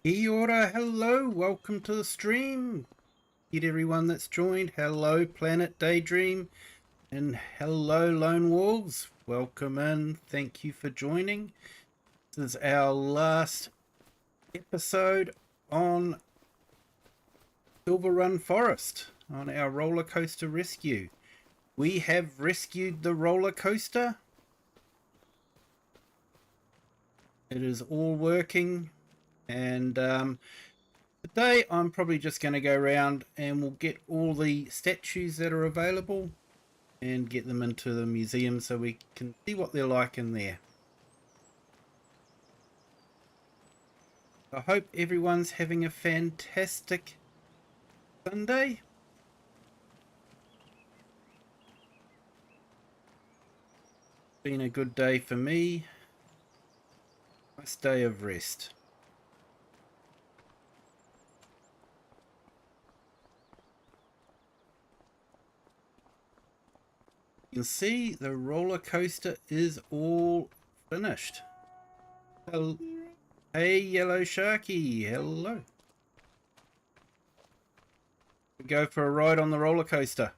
Kia ora, hello, welcome to the stream. Get everyone that's joined. Hello, Planet Daydream, and hello, Lone Wolves. Welcome in. Thank you for joining. This is our last episode on Silverrun Forest on our roller coaster rescue. We have rescued the roller coaster. It is all working, and today I'm probably just going to go around and we'll get all the statues that are available and get them into the museum so we can see what they're like in there. I hope everyone's having a fantastic Sunday. Been a good day for me. Nice day of rest. You can see the roller coaster is all finished. Hello. Hey, Yellow Sharky. Hello. We go for a ride on the roller coaster.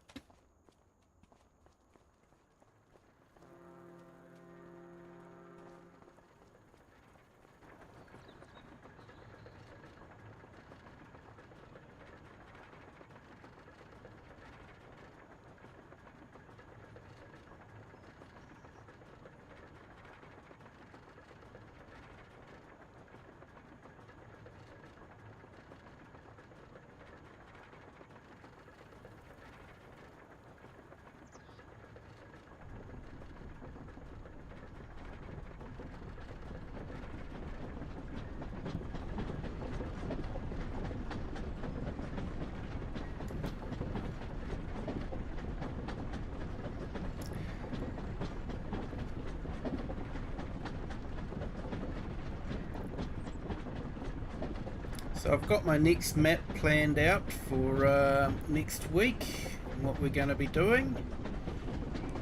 So I've got my next map planned out for next week and what we're going to be doing.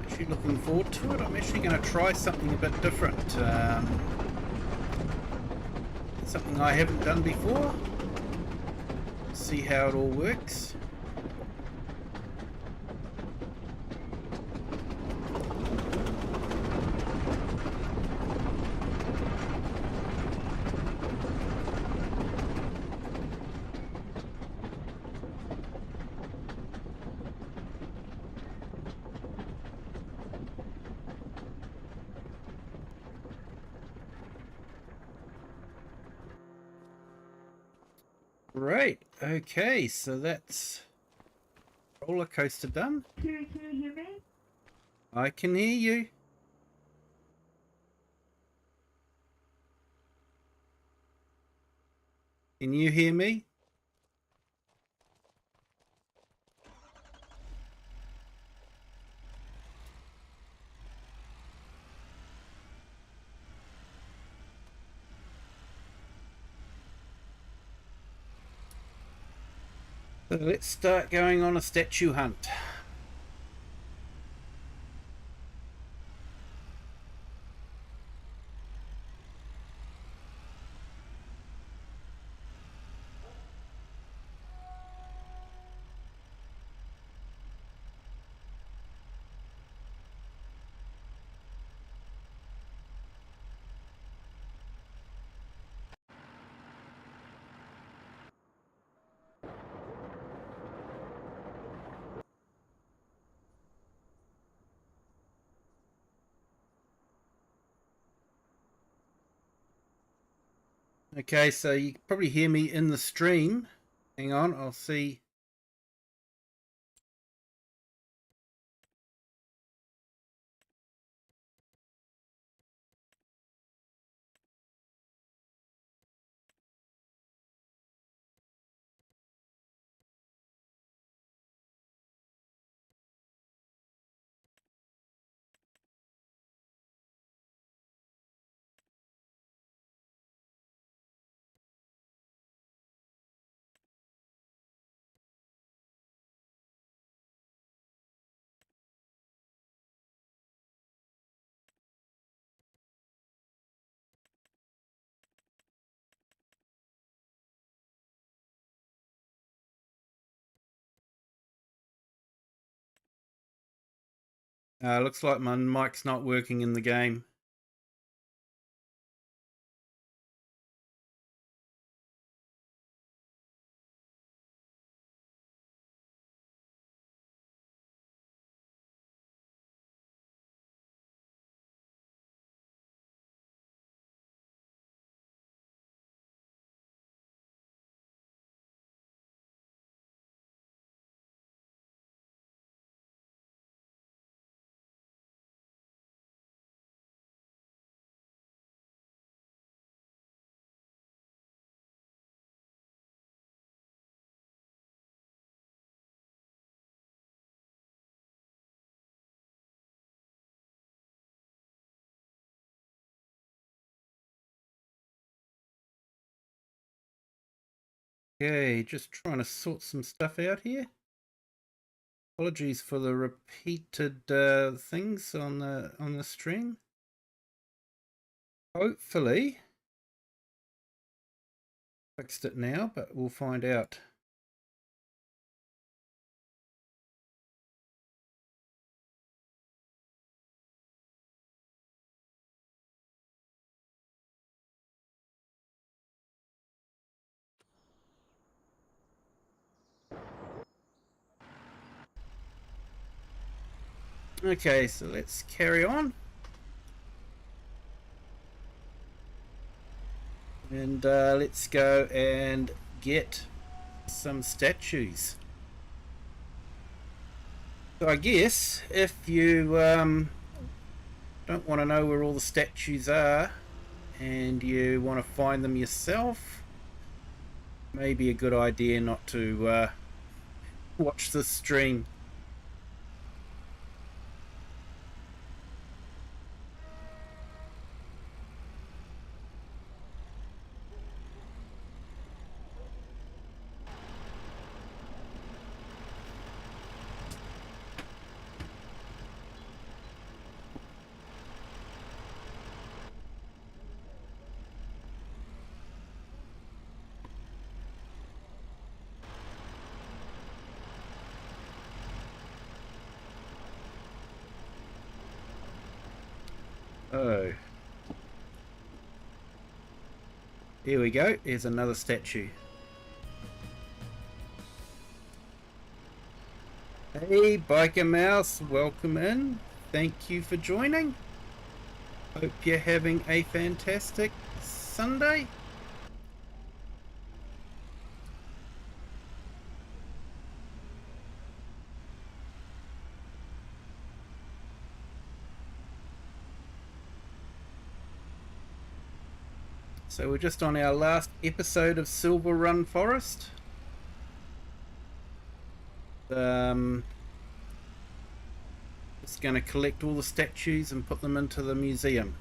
Actually looking forward to it. I'm actually going to try something a bit different. Something I haven't done before. See how it all works. Right, okay, so that's roller coaster done. Can you hear me? I can hear you. Can you hear me? So let's start going on a statue hunt. Okay, so you can probably hear me in the stream. Hang on, I'll see. Looks like my mic's not working in the game. Okay, just trying to sort some stuff out here. Apologies for the repeated things on the stream. Hopefully fixed it now, but we'll find out. Okay, so let's carry on. And let's go and get some statues. So I guess if you don't want to know where all the statues are and you want to find them yourself, maybe a good idea not to watch the stream. Oh, here we go. Here's another statue. Hey, Biker Mouse, welcome in. Thank you for joining. Hope you're having a fantastic Sunday. So we're just on our last episode of Silverrun Forest. Just going to collect all the statues and put them into the museum.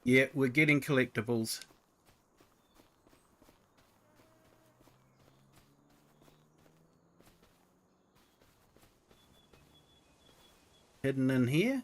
Yeah, we're getting collectibles. Hidden in here.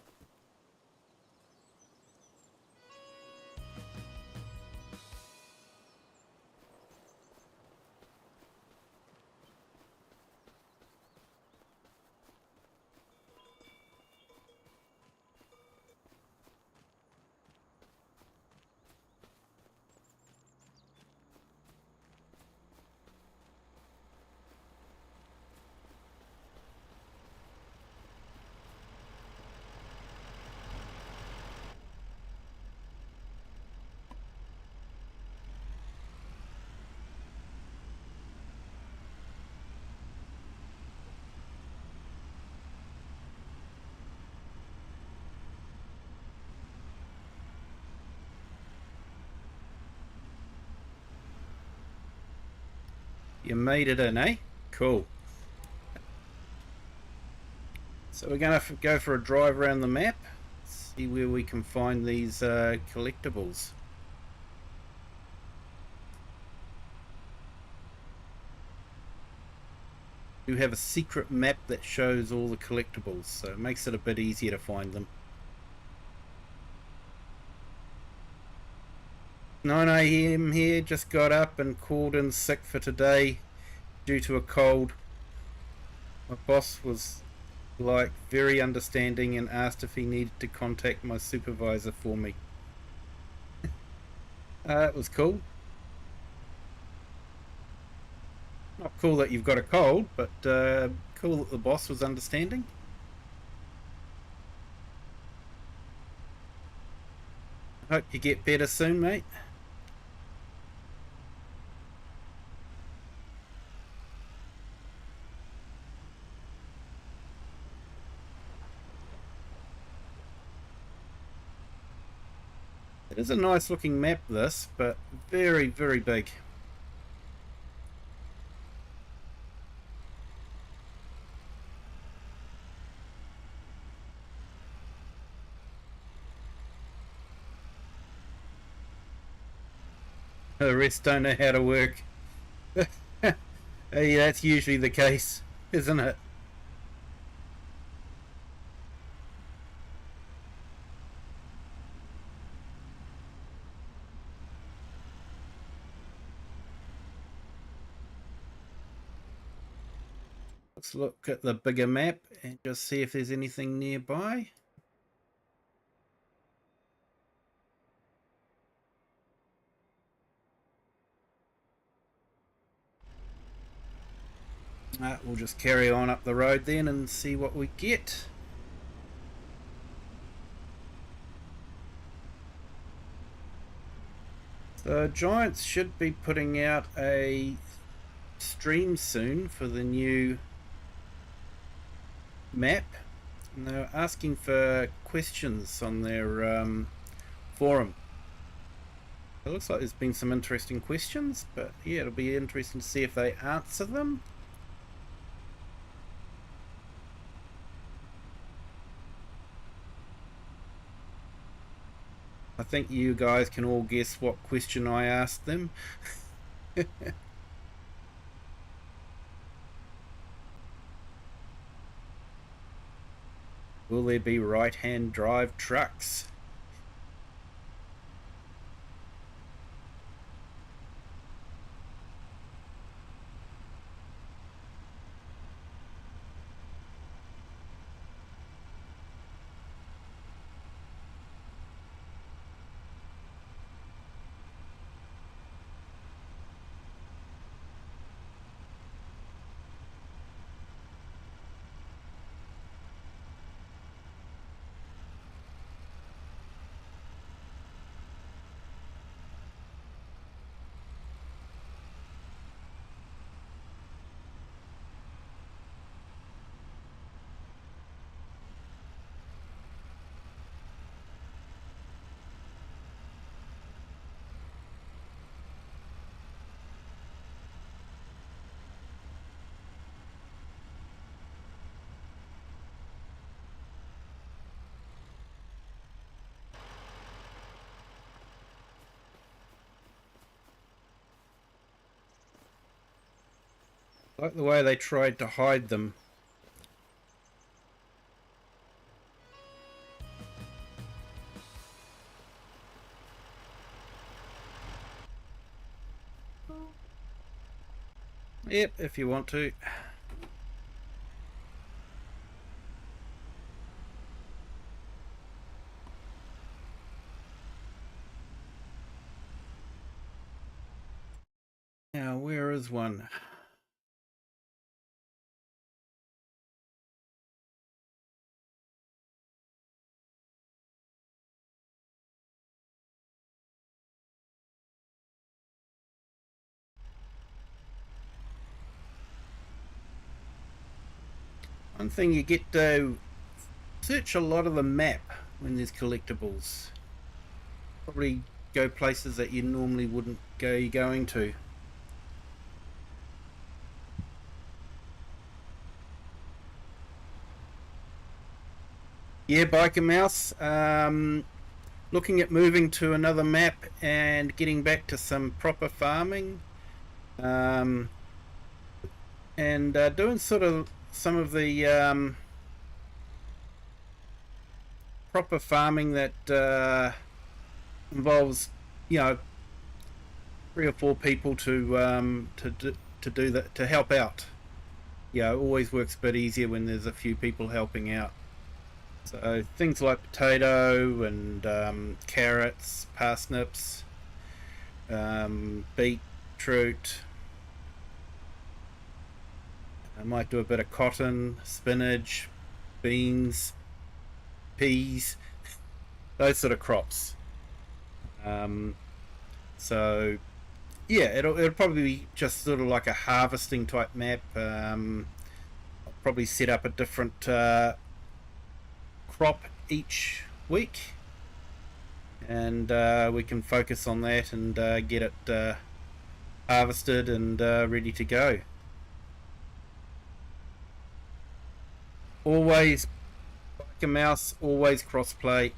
You made it in, eh? Cool. So we're going to go for a drive around the map, see where we can find these collectibles. We have a secret map that shows all the collectibles, so it makes it a bit easier to find them. 9 AM here, just got up and called in sick for today due to a cold. My boss was like very understanding and asked if he needed to contact my supervisor for me. It was cool. Not cool that you've got a cold, but cool that the boss was understanding. Hope you get better soon, mate. It is a nice looking map, this, but very, very big. The rest don't know how to work. Hey, that's usually the case, isn't it? Let's look at the bigger map and just see if there's anything nearby. We'll just carry on up the road then and see what we get. So Giants should be putting out a stream soon for the new map, and they're asking for questions on their forum. It looks like there's been some interesting questions, but yeah, it'll be interesting to see if they answer them. I think you guys can all guess what question I asked them. Will there be right-hand drive trucks? Like the way they tried to hide them. Yep, if you want to. Now, where is one? One thing, you get to search a lot of the map when there's collectibles. Probably go places that you normally wouldn't go going to. Yeah, Biker Mouse. Looking at moving to another map and getting back to some proper farming. Um, and doing sort of some of the proper farming that involves, you know, 3 or 4 people to do that, to help out. Yeah, it always works a bit easier when there's a few people helping out. So things like potato and carrots, parsnips, beetroot. I might do a bit of cotton, spinach, beans, peas, those sort of crops. Um, so yeah, it'll probably be just sort of like a harvesting type map. I'll probably set up a different crop each week, and we can focus on that and get it harvested and ready to go. Always like a mouse, always crossplay.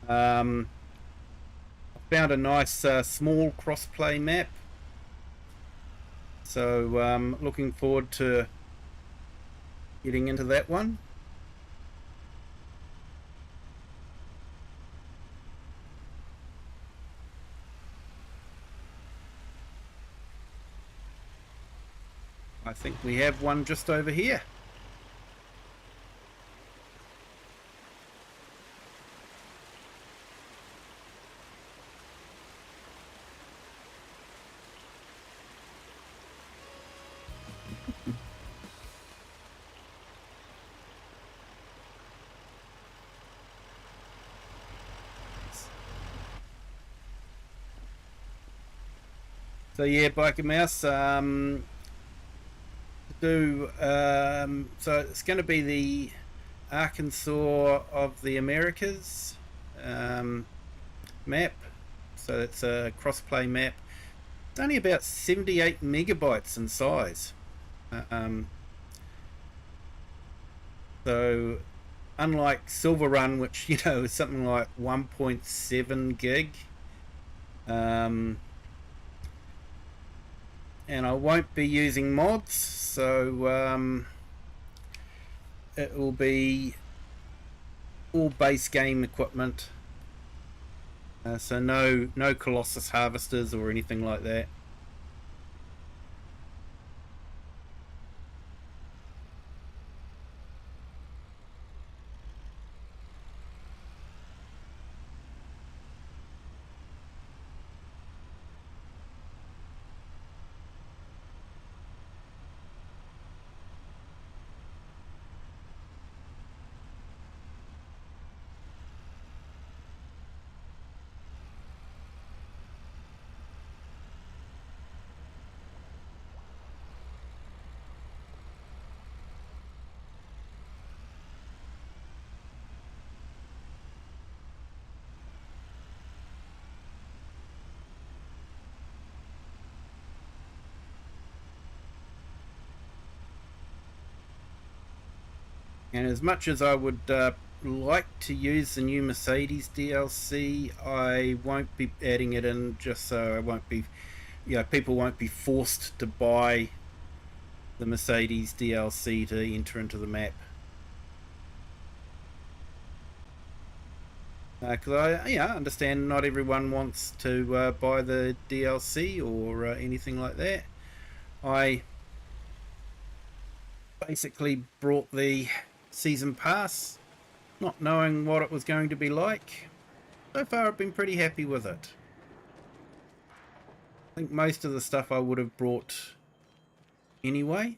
Um, I found a nice small crossplay map, so looking forward to getting into that one. I think we have one just over here. So yeah, Biker Mouse. So it's going to be the Arkansas of the Americas um, map. So it's a crossplay map. It's only about 78 megabytes in size. Um, so unlike Silverrun, which is something like 1.7 gig. Um, and I won't be using mods, so it will be all base game equipment. So no Colossus harvesters or anything like that. And as much as I would like to use the new Mercedes DLC, I won't be adding it in just so I won't be, people won't be forced to buy the Mercedes DLC to enter into the map. Because I understand not everyone wants to buy the DLC or anything like that. I basically brought the season pass, not knowing what it was going to be like. So far, I've been pretty happy with it. I think most of the stuff I would have brought anyway.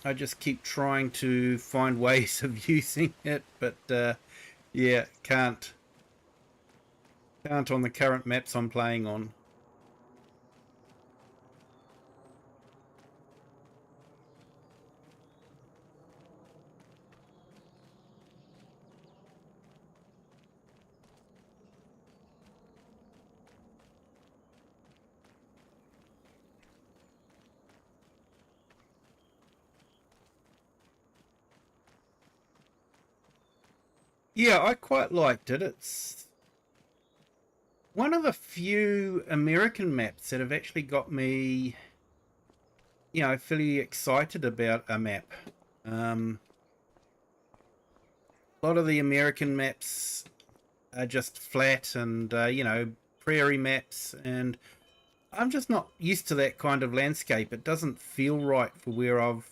I just keep trying to find ways of using it, but yeah, can't on the current maps I'm playing on. Yeah, I quite liked it. It's one of the few American maps that have actually got me, fairly excited about a map. Um, a lot of the American maps are just flat and, prairie maps, and I'm just not used to that kind of landscape. It doesn't feel right for where I've,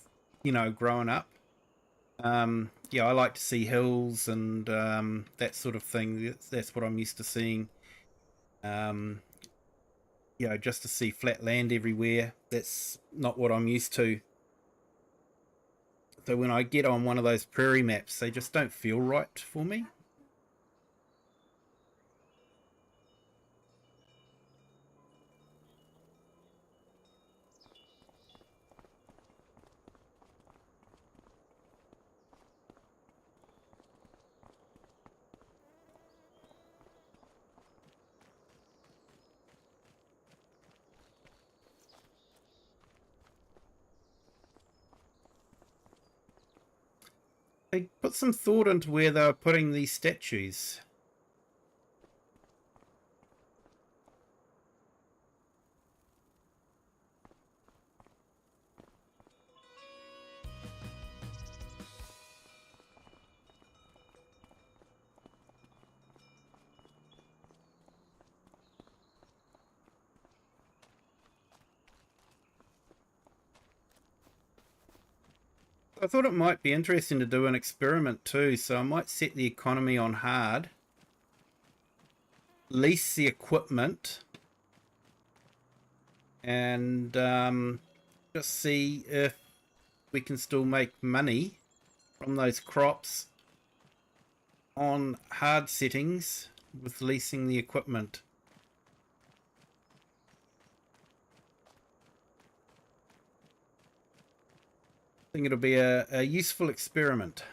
grown up. Yeah, I like to see hills and that sort of thing. That's what I'm used to seeing. Um, just to see flat land everywhere. That's not what I'm used to. So when I get on one of those prairie maps, they just don't feel right for me. They put some thought into where they were putting these statues. I thought it might be interesting to do an experiment too, so I might set the economy on hard, lease the equipment, and just see if we can still make money from those crops on hard settings with leasing the equipment. I think it'll be a useful experiment.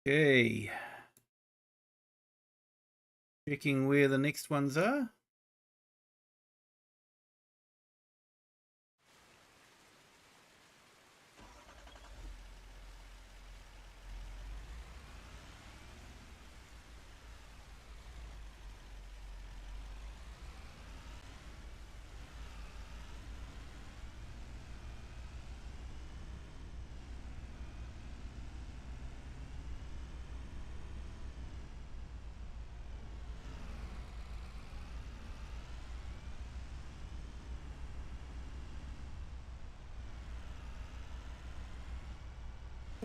Okay, checking where the next ones are.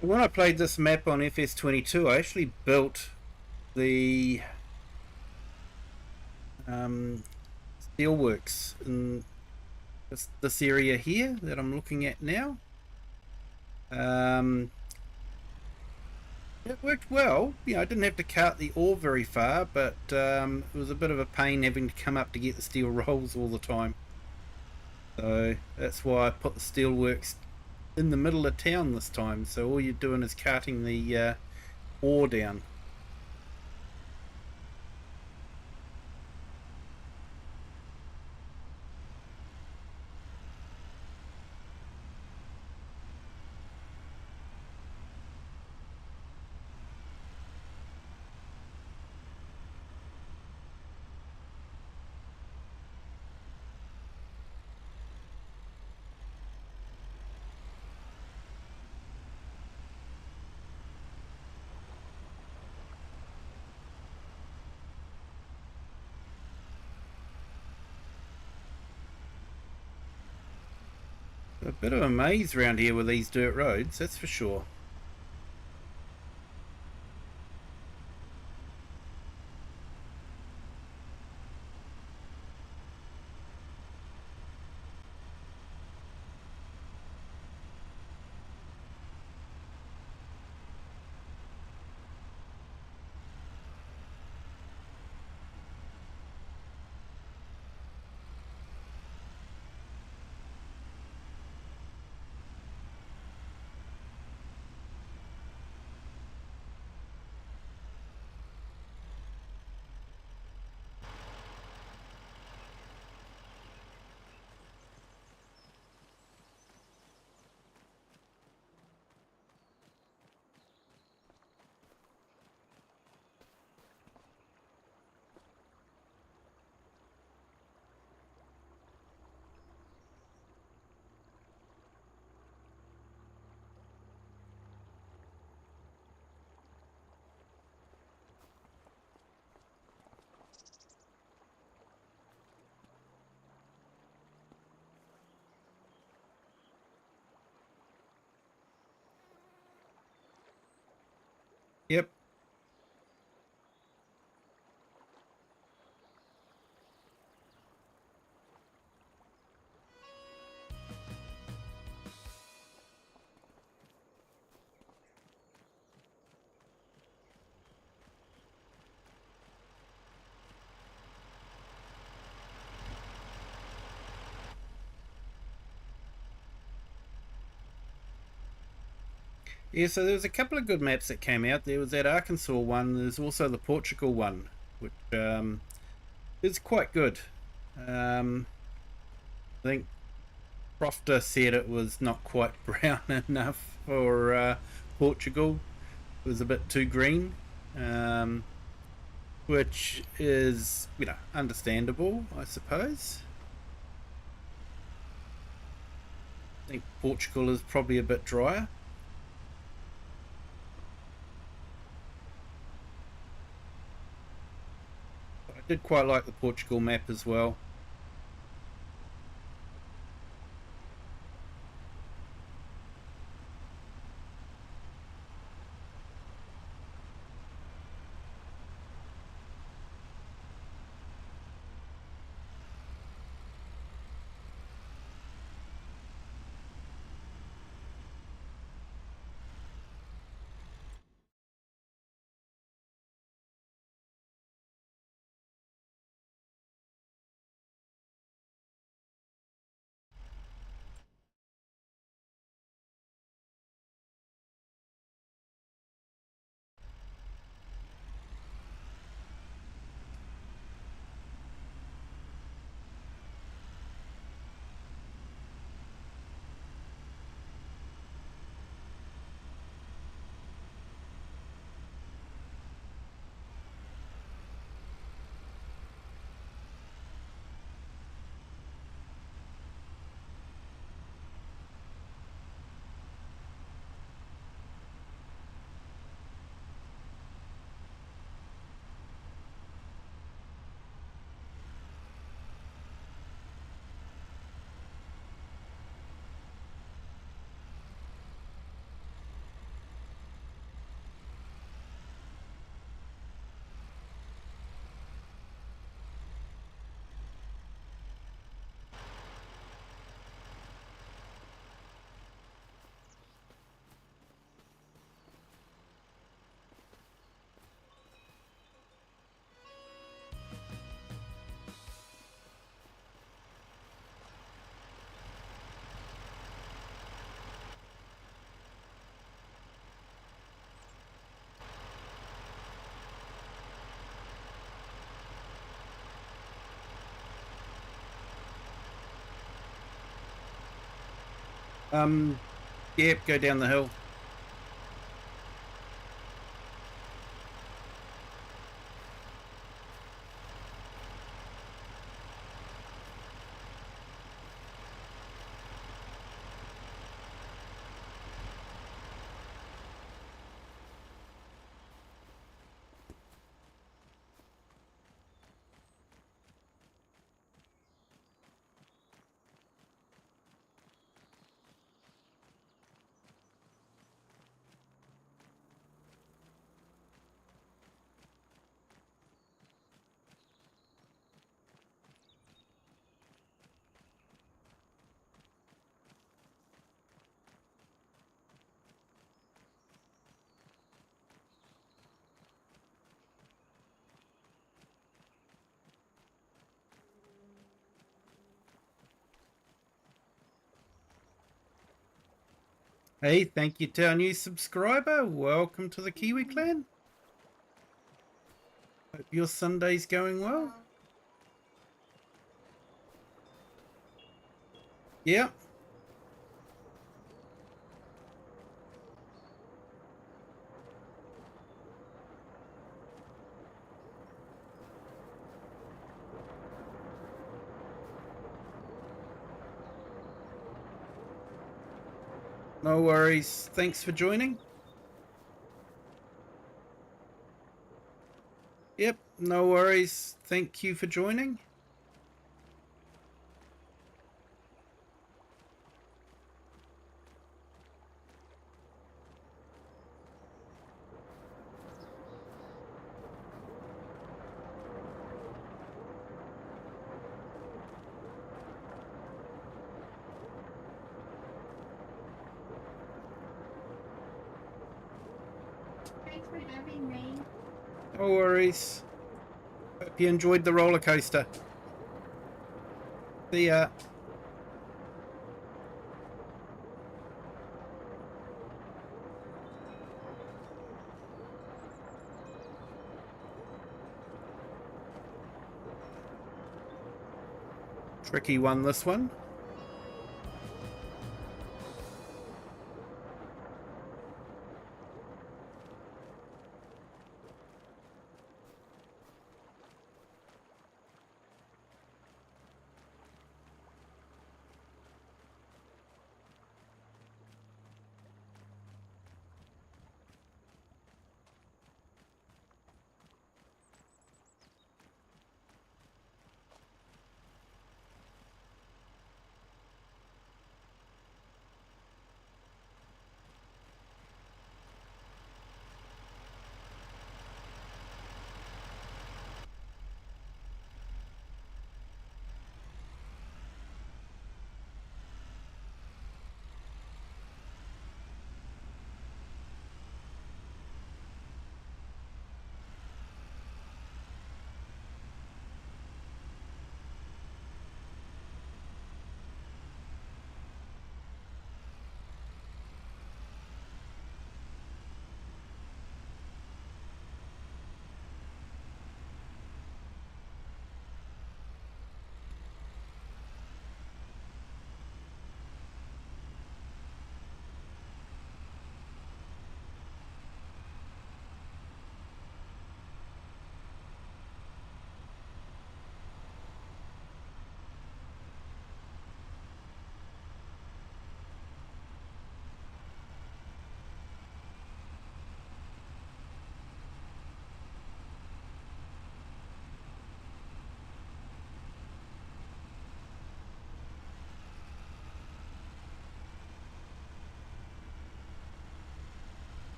When I played this map on FS22, I actually built the steelworks in this area here that I'm looking at now. Um, it worked well. I didn't have to cart the ore very far, but it was a bit of a pain having to come up to get the steel rolls all the time. So that's why I put the steelworks in the middle of town this time. So all you're doing is carting the ore down. A bit of a maze around here with these dirt roads, that's for sure. Yep. Yeah, so there was a couple of good maps that came out. There was that Arkansas one. There's also the Portugal one, which is quite good. I think Crofter said it was not quite brown enough for Portugal. It was a bit too green, um, which is understandable, I suppose. I think Portugal is probably a bit drier. I did quite like the Portugal map as well. Um, yep, go down the hill. Hey, thank you to our new subscriber. Welcome to the Kiwi clan. Hope your Sunday's going well. Yeah. No worries. Thanks for joining. Yep, no worries. Thank you for joining. Thanks for having me. No worries. Hope you enjoyed the roller coaster. See ya. Tricky one, this one.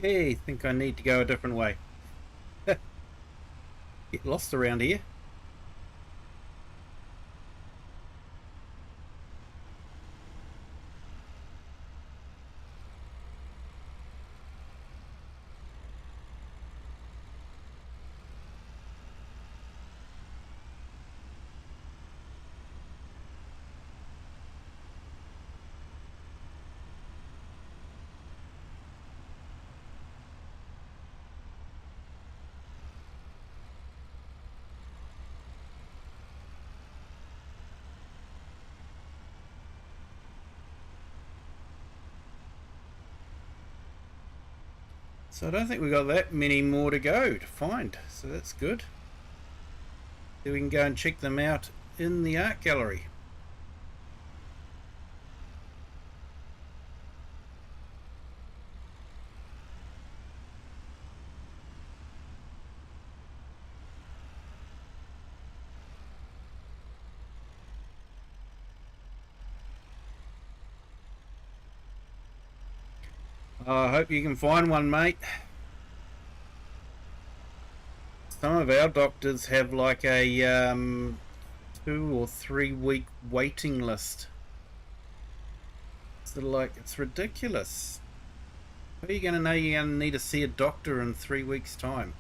Hey, think I need to go a different way. Get lost around here. So I don't think we've got that many more to go to find, so that's good. Then we can go and check them out in the art gallery. I hope you can find one, mate. Some of our doctors have like a 2 or 3 week waiting list. So like, it's ridiculous. How are you going to know you're going to need to see a doctor in 3 weeks' time?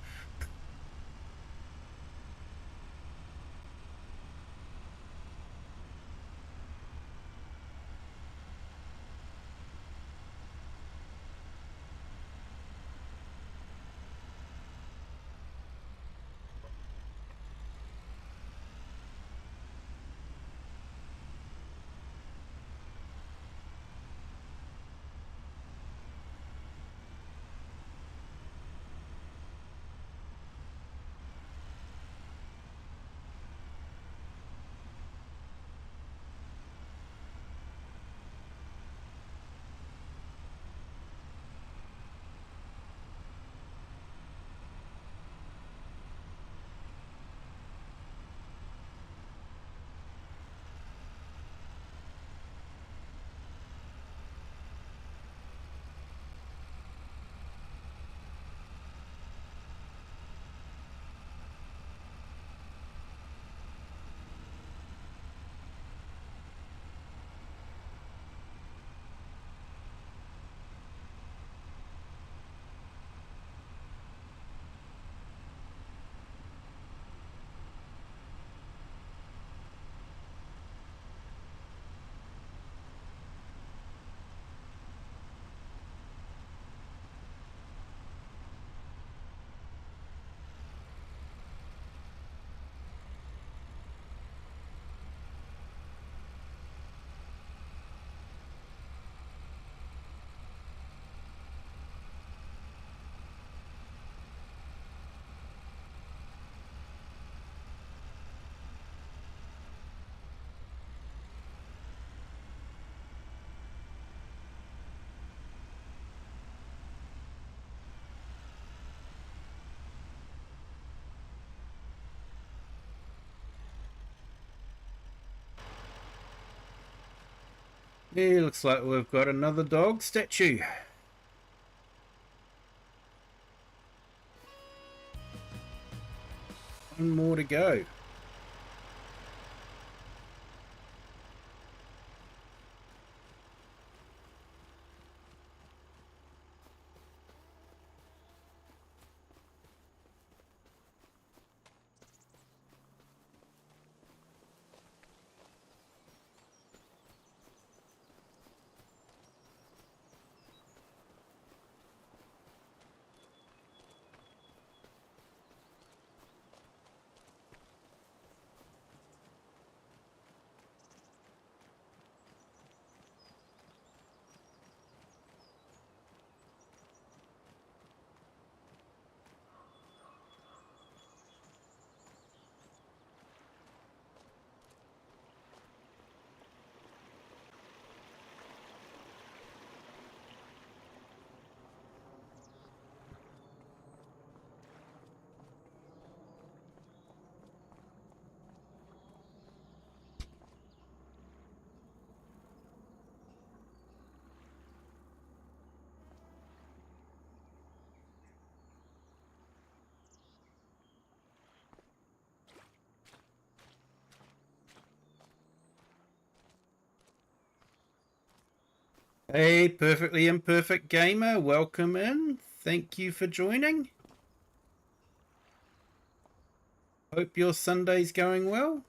Yeah, looks like we've got another dog statue. One more to go. Hey, Perfectly Imperfect Gamer, welcome in. Thank you for joining. Hope your Sunday's going well.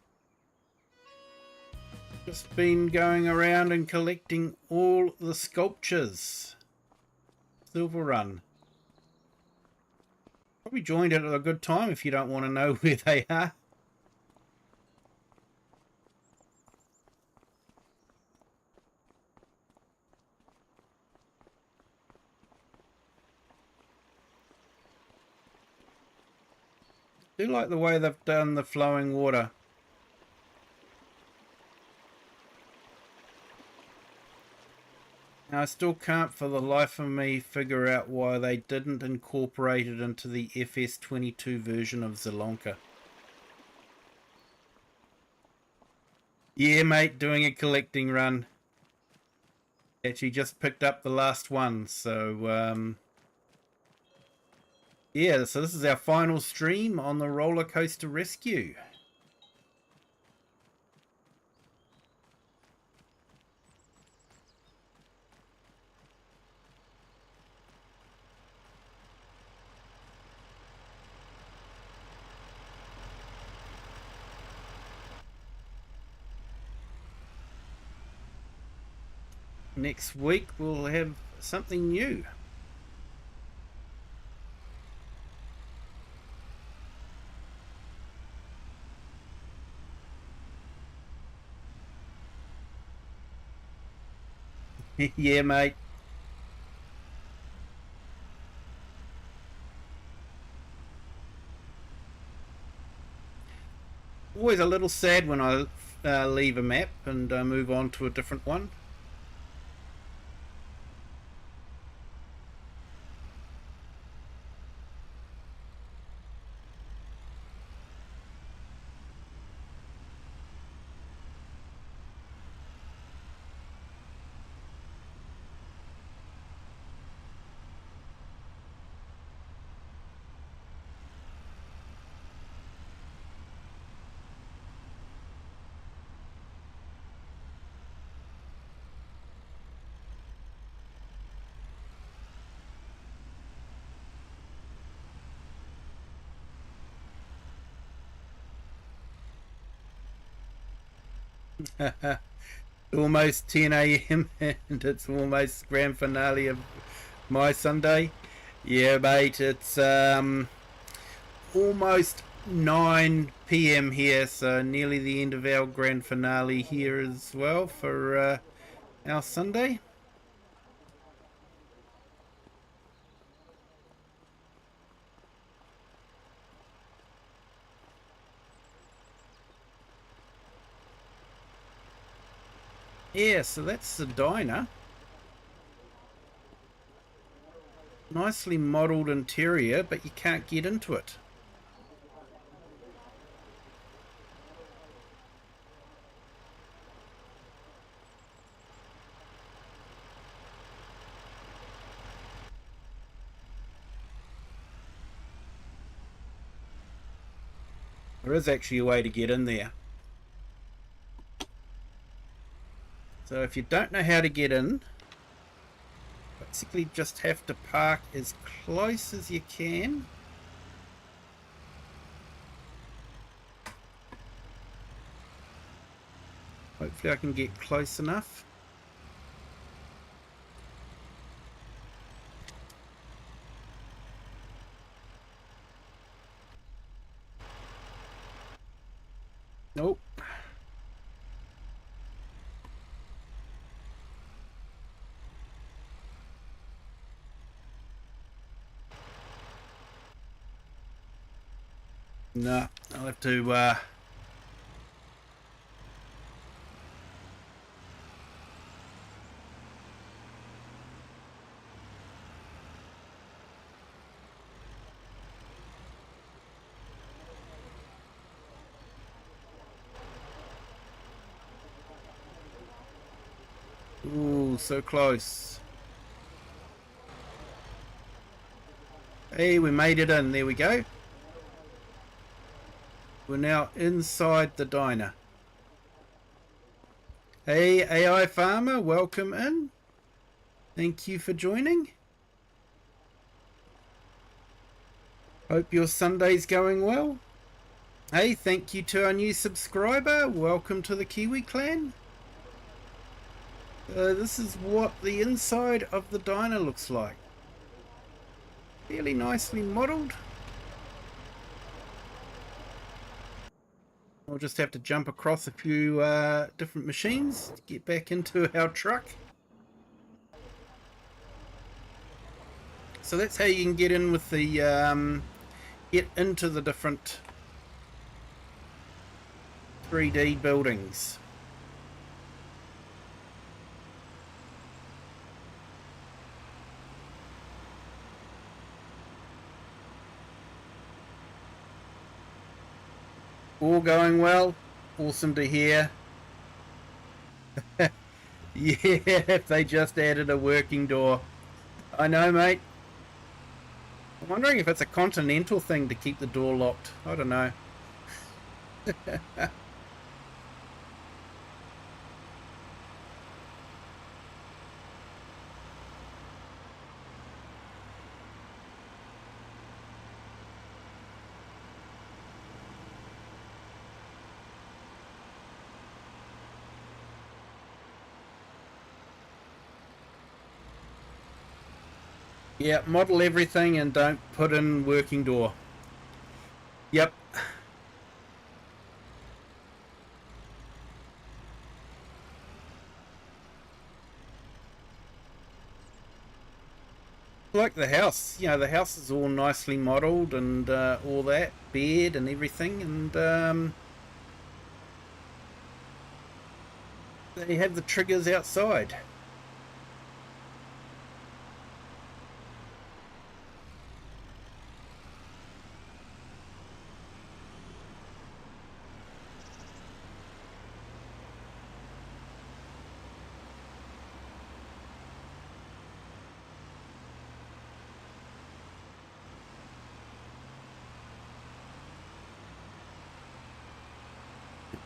Just been going around and collecting all the sculptures. Silverrun. Probably joined it at a good time if you don't want to know where they are. do like the way they've done the flowing water. Now, I still can't for the life of me figure out why they didn't incorporate it into the FS22 version of Zelonka. Yeah, mate, doing a collecting run. Actually just picked up the last one, so yeah, so this is our final stream on the Rollercoaster Rescue. Next week we'll have something new. Yeah, mate. Always a little sad when I leave a map and move on to a different one. Almost 10 a.m. and it's almost grand finale of my Sunday. Yeah, mate, it's almost 9 p.m. here, so nearly the end of our grand finale here as well for our Sunday. Yeah, so that's the diner. Nicely modelled interior, but you can't get into it. There is actually a way to get in there. So if you don't know how to get in, basically just have to park as close as you can. Hopefully I can get close enough. Nope. No, I'll have to ooh, so close. Hey, we made it in. There we go. We're now inside the diner. Hey, AI Farmer, welcome in. Thank you for joining. Hope your Sunday's going well. Hey, thank you to our new subscriber. Welcome to the Kiwi clan. This is what the inside of the diner looks like. Fairly nicely modelled. We'll just have to jump across a few different machines to get back into our truck. So that's how you can get in with the get into the different 3D buildings. All going well. Awesome to hear. Yeah, if they just added a working door. I know, mate. I'm wondering if it's a continental thing to keep the door locked. I don't know. Yeah, model everything and don't put in working door. Yep. Like the house, the house is all nicely modelled and all that, bed and everything, and they have the triggers outside.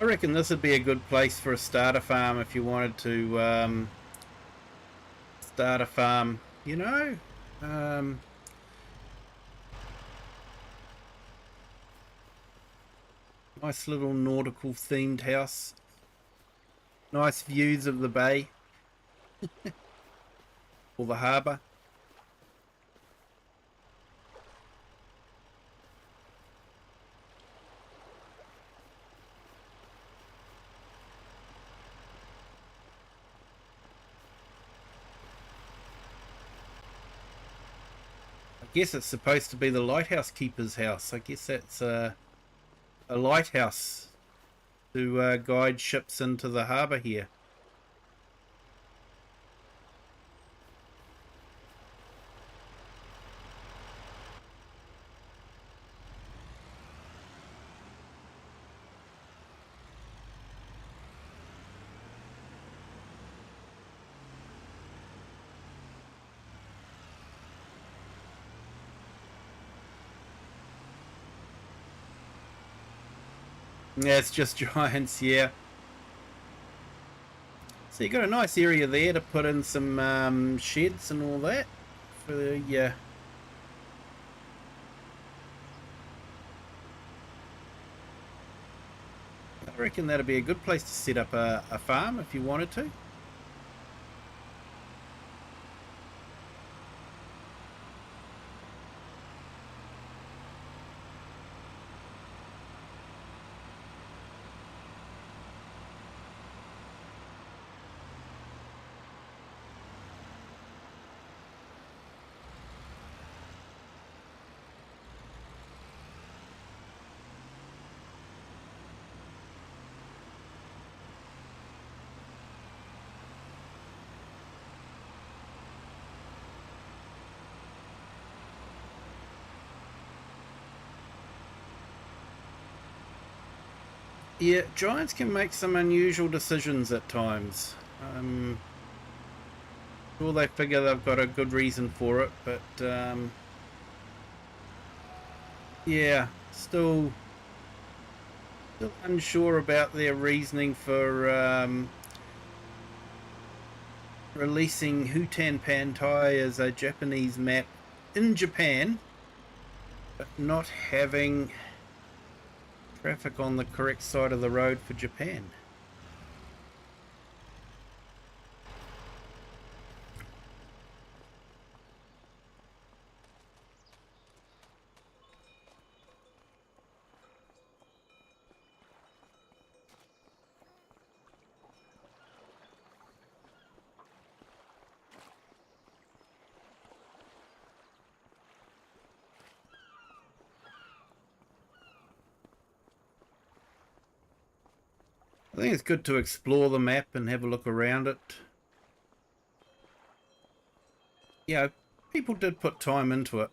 I reckon this would be a good place for a starter farm if you wanted to start a farm, nice little nautical themed house. Nice views of the bay or the harbour. I guess it's supposed to be the lighthouse keeper's house. I guess that's a lighthouse to guide ships into the harbour here. Yeah, it's just giants, yeah. So you got a nice area there to put in some sheds and all that for yeah. I reckon that'd be a good place to set up a farm if you wanted to. Yeah, giants can make some unusual decisions at times. Sure, they figure they've got a good reason for it, but yeah, still unsure about their reasoning for releasing Hutan Pantai as a Japanese map in Japan, but not having traffic on the correct side of the road for Japan. I think it's good to explore the map and have a look around it. Yeah, people did put time into it.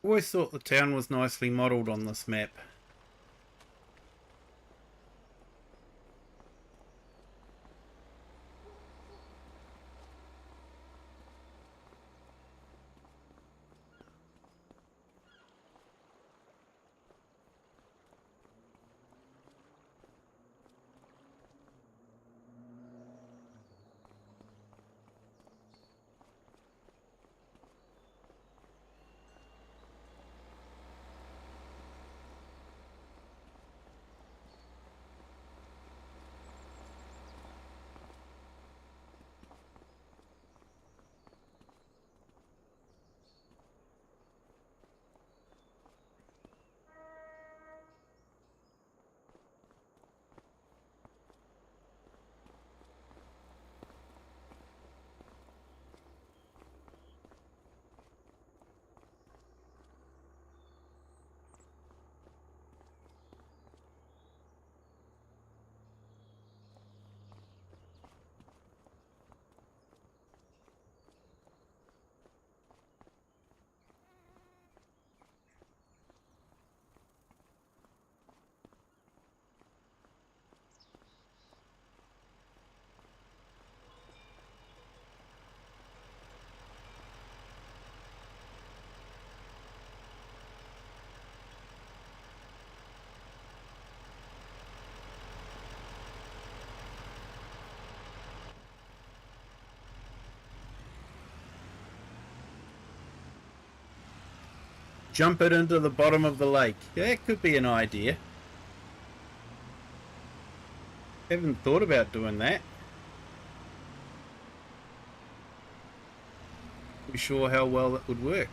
Always thought the town was nicely modelled on this map. Jump it into the bottom of the lake. That could be an idea. Haven't thought about doing that. Not too sure how well that would work.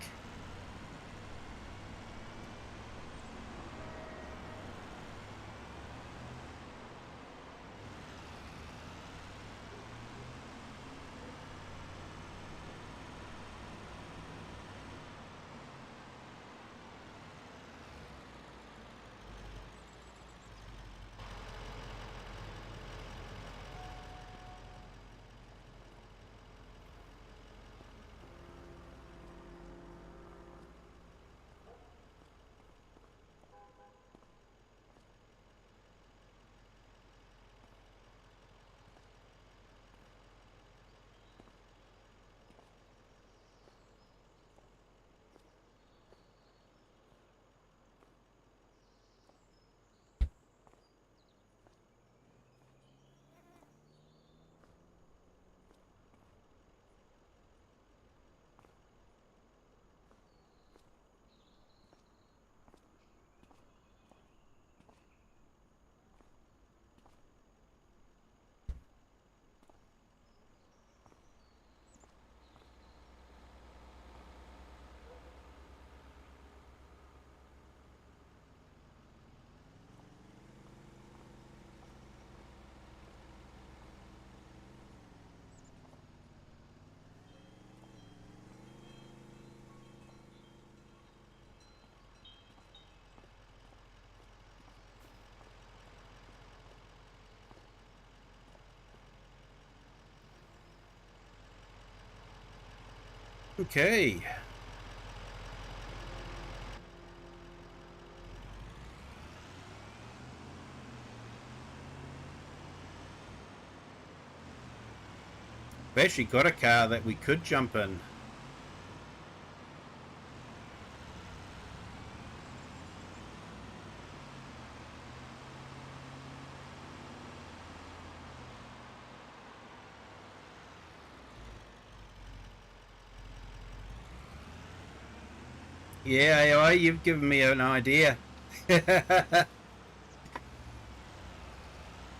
Okay. We've actually got a car that we could jump in. Yeah, AI, you've given me an idea.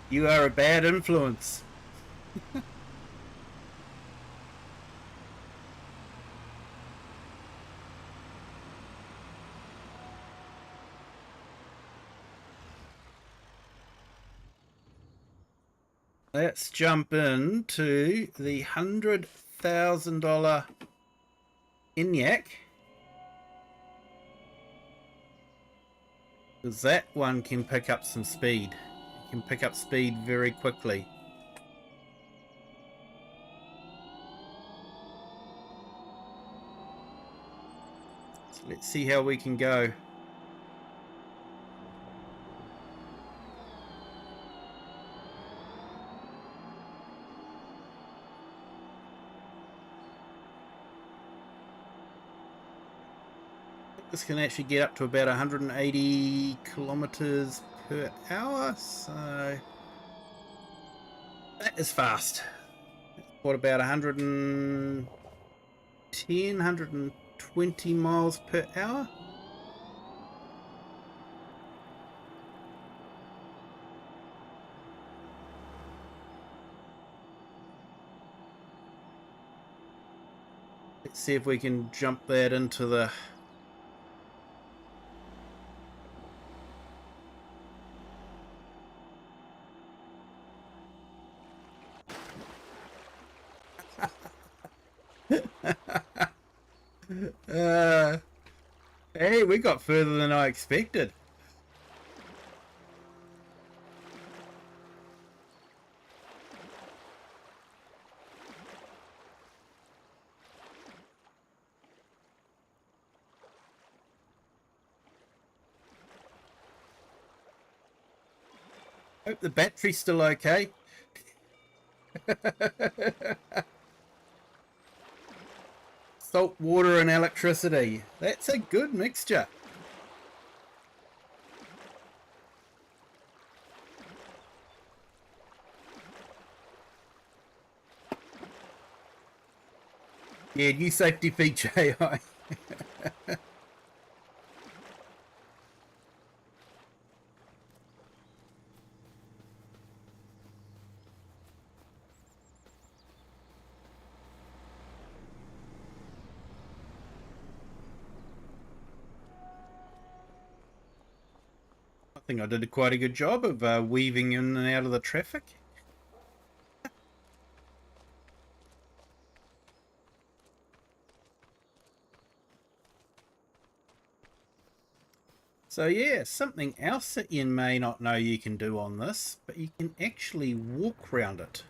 You are a bad influence. Let's jump into the $100,000 ENIAC. Because that one can pick up some speed. It can pick up speed very quickly. So let's see how we can go. This can actually get up to about 180 kilometers per hour, so that is fast. What about 110, 120 miles per hour? Let's see if we can jump that into the hey, we got further than I expected. Hope the battery's still okay. Salt water and electricity. That's a good mixture. Yeah, new safety feature AI. I think I did quite a good job of weaving in and out of the traffic. So yeah, something else that you may not know you can do on this, but you can actually walk around it.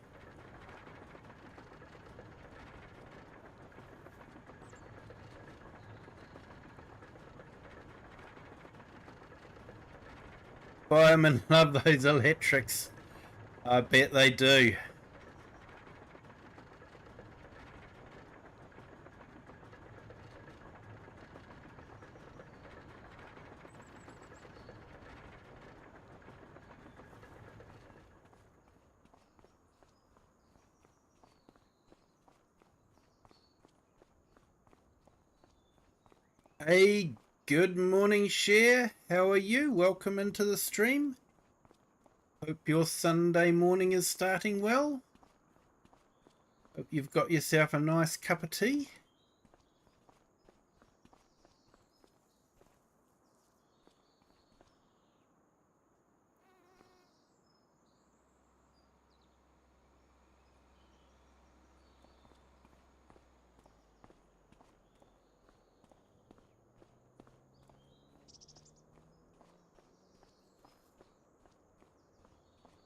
Firemen love those electrics. I bet they do. Hey, good morning, Cher. How are you? Welcome into the stream. Hope your Sunday morning is starting well. Hope you've got yourself a nice cup of tea.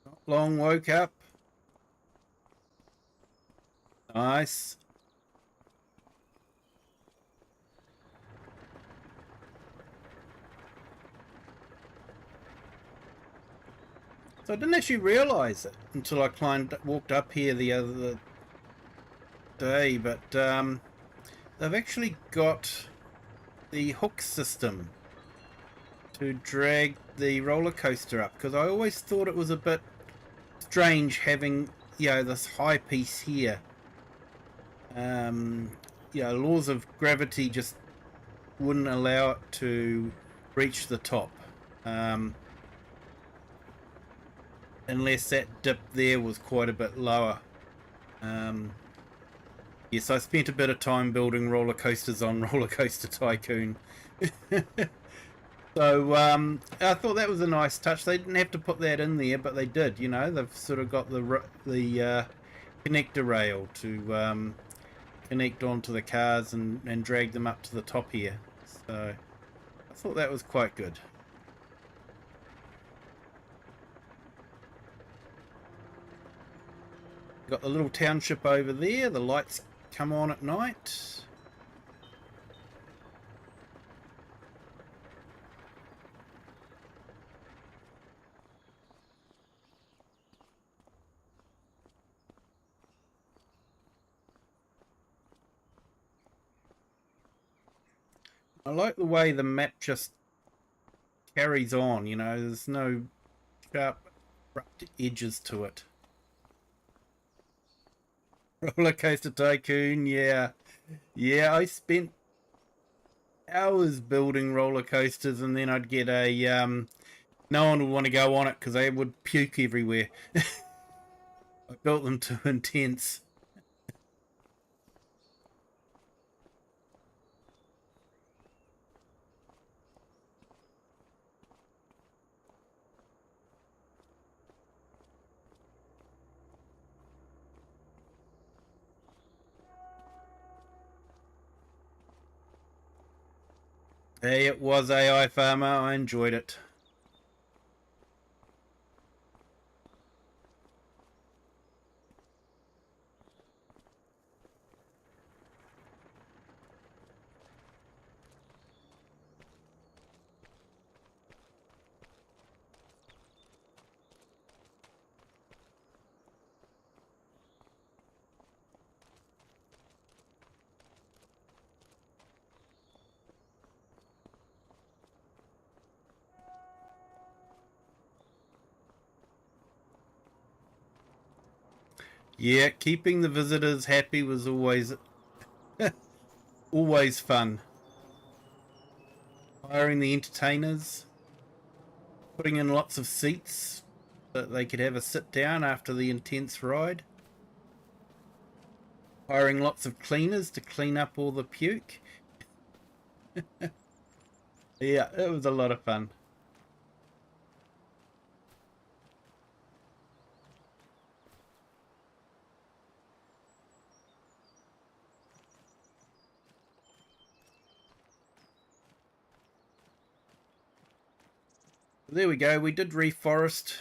Not long woke up. Nice. So I didn't actually realise it until I walked up here the other day, but they've actually got the hook system to drag the roller coaster up, because I always thought it was a bit strange having, you know, this high piece here. Laws of gravity just wouldn't allow it to reach the top, unless that dip there was quite a bit lower. Yes, I spent a bit of time building roller coasters on Roller Coaster Tycoon. So I thought that was a nice touch. They didn't have to put that in there, but they did. You know, they've sort of got the connector rail to connect onto the cars and drag them up to the top here. So I thought that was quite good. Got the little township over there. The lights come on at night. I like the way the map just carries on, you know, there's no sharp abrupt edges to it. Roller Coaster Tycoon, yeah. Yeah, I spent hours building roller coasters, and then I'd get a no one would want to go on it because they would puke everywhere. I built them too intense. Hey, it was AI Farmer. I enjoyed it. Yeah, keeping the visitors happy was always always fun. Hiring the entertainers, putting in lots of seats so that they could have a sit down after the intense ride. Hiring lots of cleaners to clean up all the puke. Yeah, it was a lot of fun. There we go, we did reforest.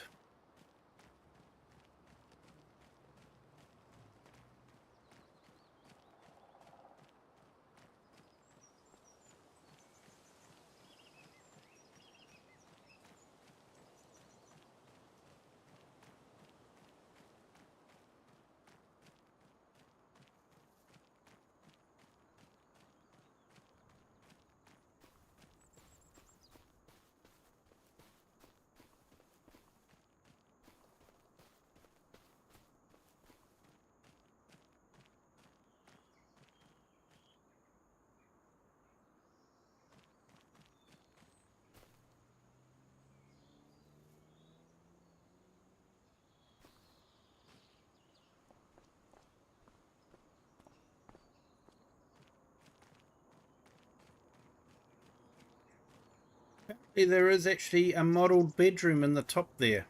There is actually a modelled bedroom in the top there.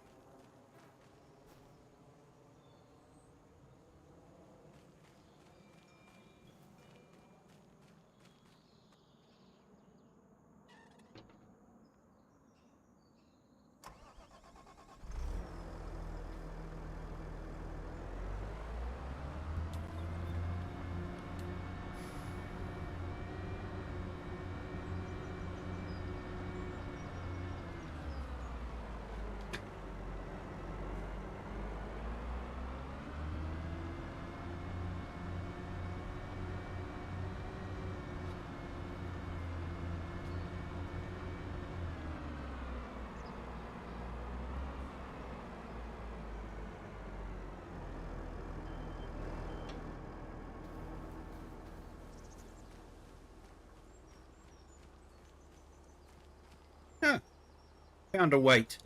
Counterweight.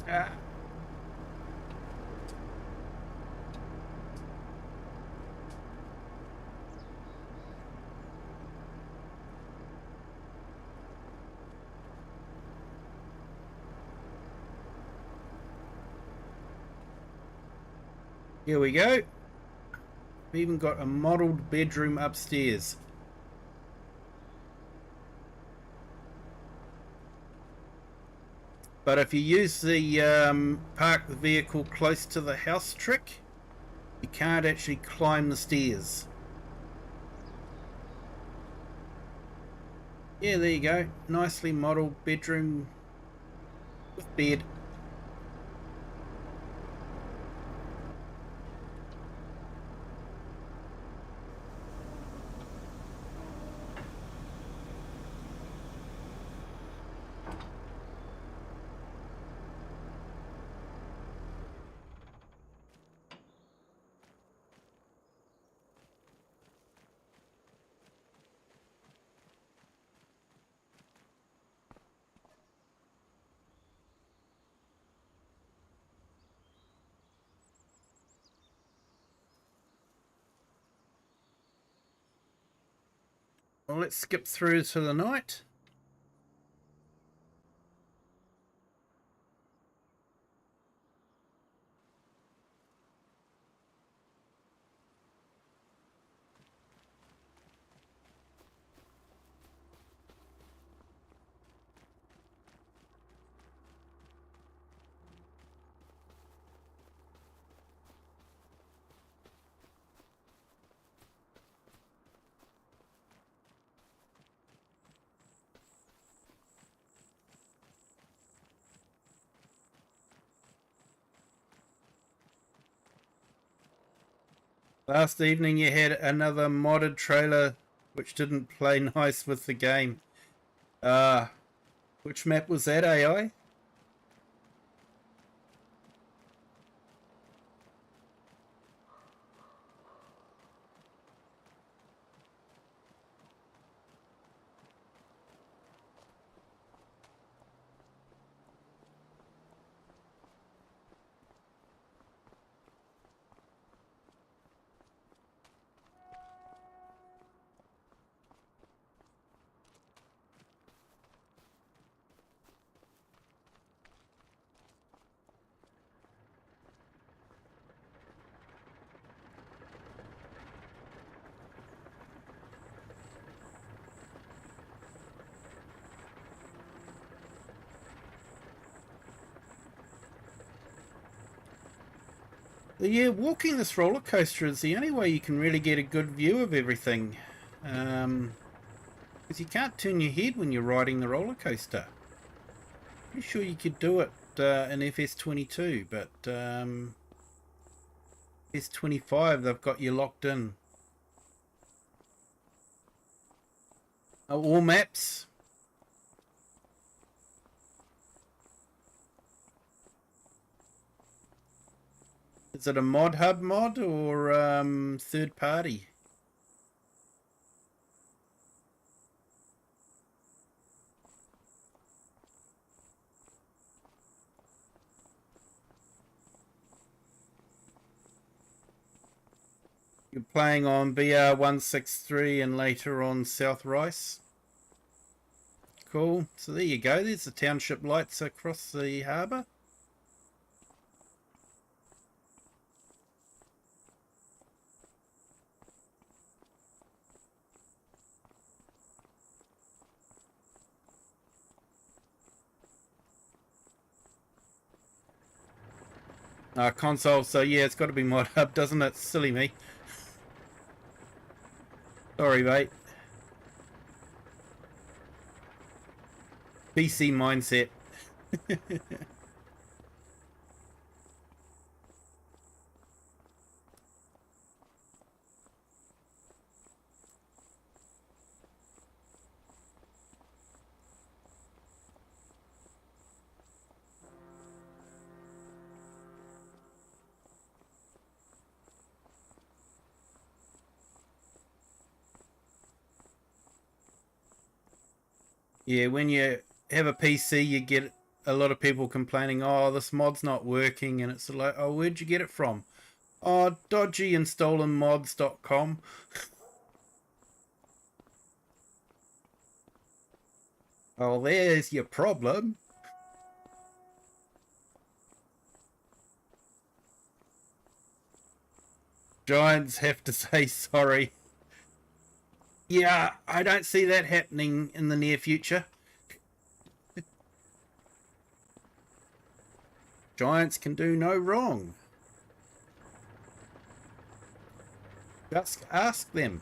Ah. Here we go. We even got a modelled bedroom upstairs. But if you use the park the vehicle close to the house trick, you can't actually climb the stairs. Yeah, there you go. Nicely modelled bedroom with bed. Well, let's skip through to the night. Last evening you had another modded trailer which didn't play nice with the game. Which map was that, AI? Yeah, walking this roller coaster is the only way you can really get a good view of everything. Because you can't turn your head when you're riding the roller coaster. Pretty sure you could do it in FS22, but FS25 they've got you locked in. All maps. Is it a mod hub mod or third party? You're playing on BR163 and later on South Rice. Cool. So there you go. There's the township lights across the harbour. Console, so yeah, it's got to be Mod Hub, doesn't it? Silly me. Sorry, mate. PC mindset. Yeah, when you have a PC, you get a lot of people complaining, oh, this mod's not working, and it's like, oh, where'd you get it from? Oh, dodgy and stolenmods.com. Oh, there's your problem. Giants have to say sorry. Yeah, I don't see that happening in the near future. Giants can do no wrong. Just ask them.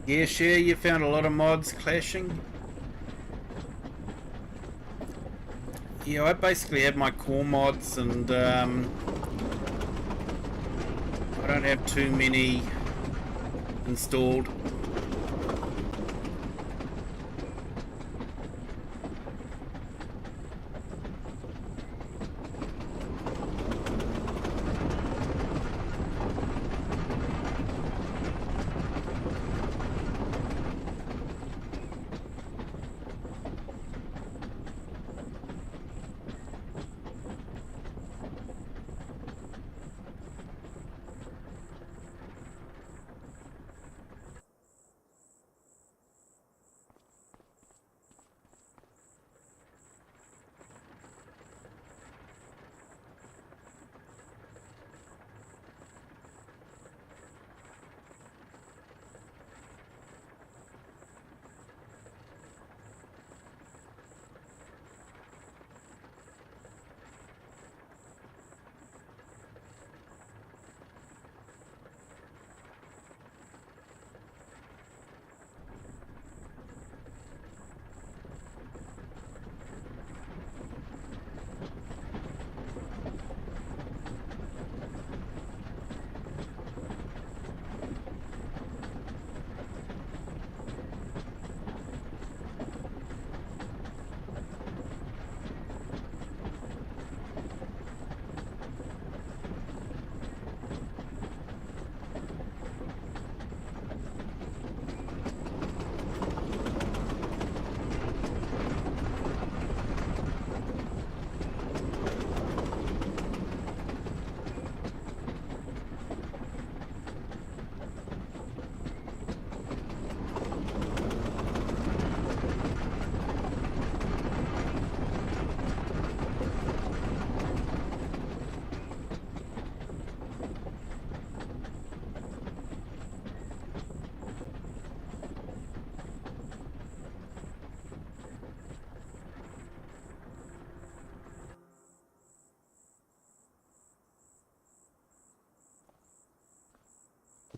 Yeah, share, you found a lot of mods clashing. Yeah, I basically have my core mods, and I don't have too many installed.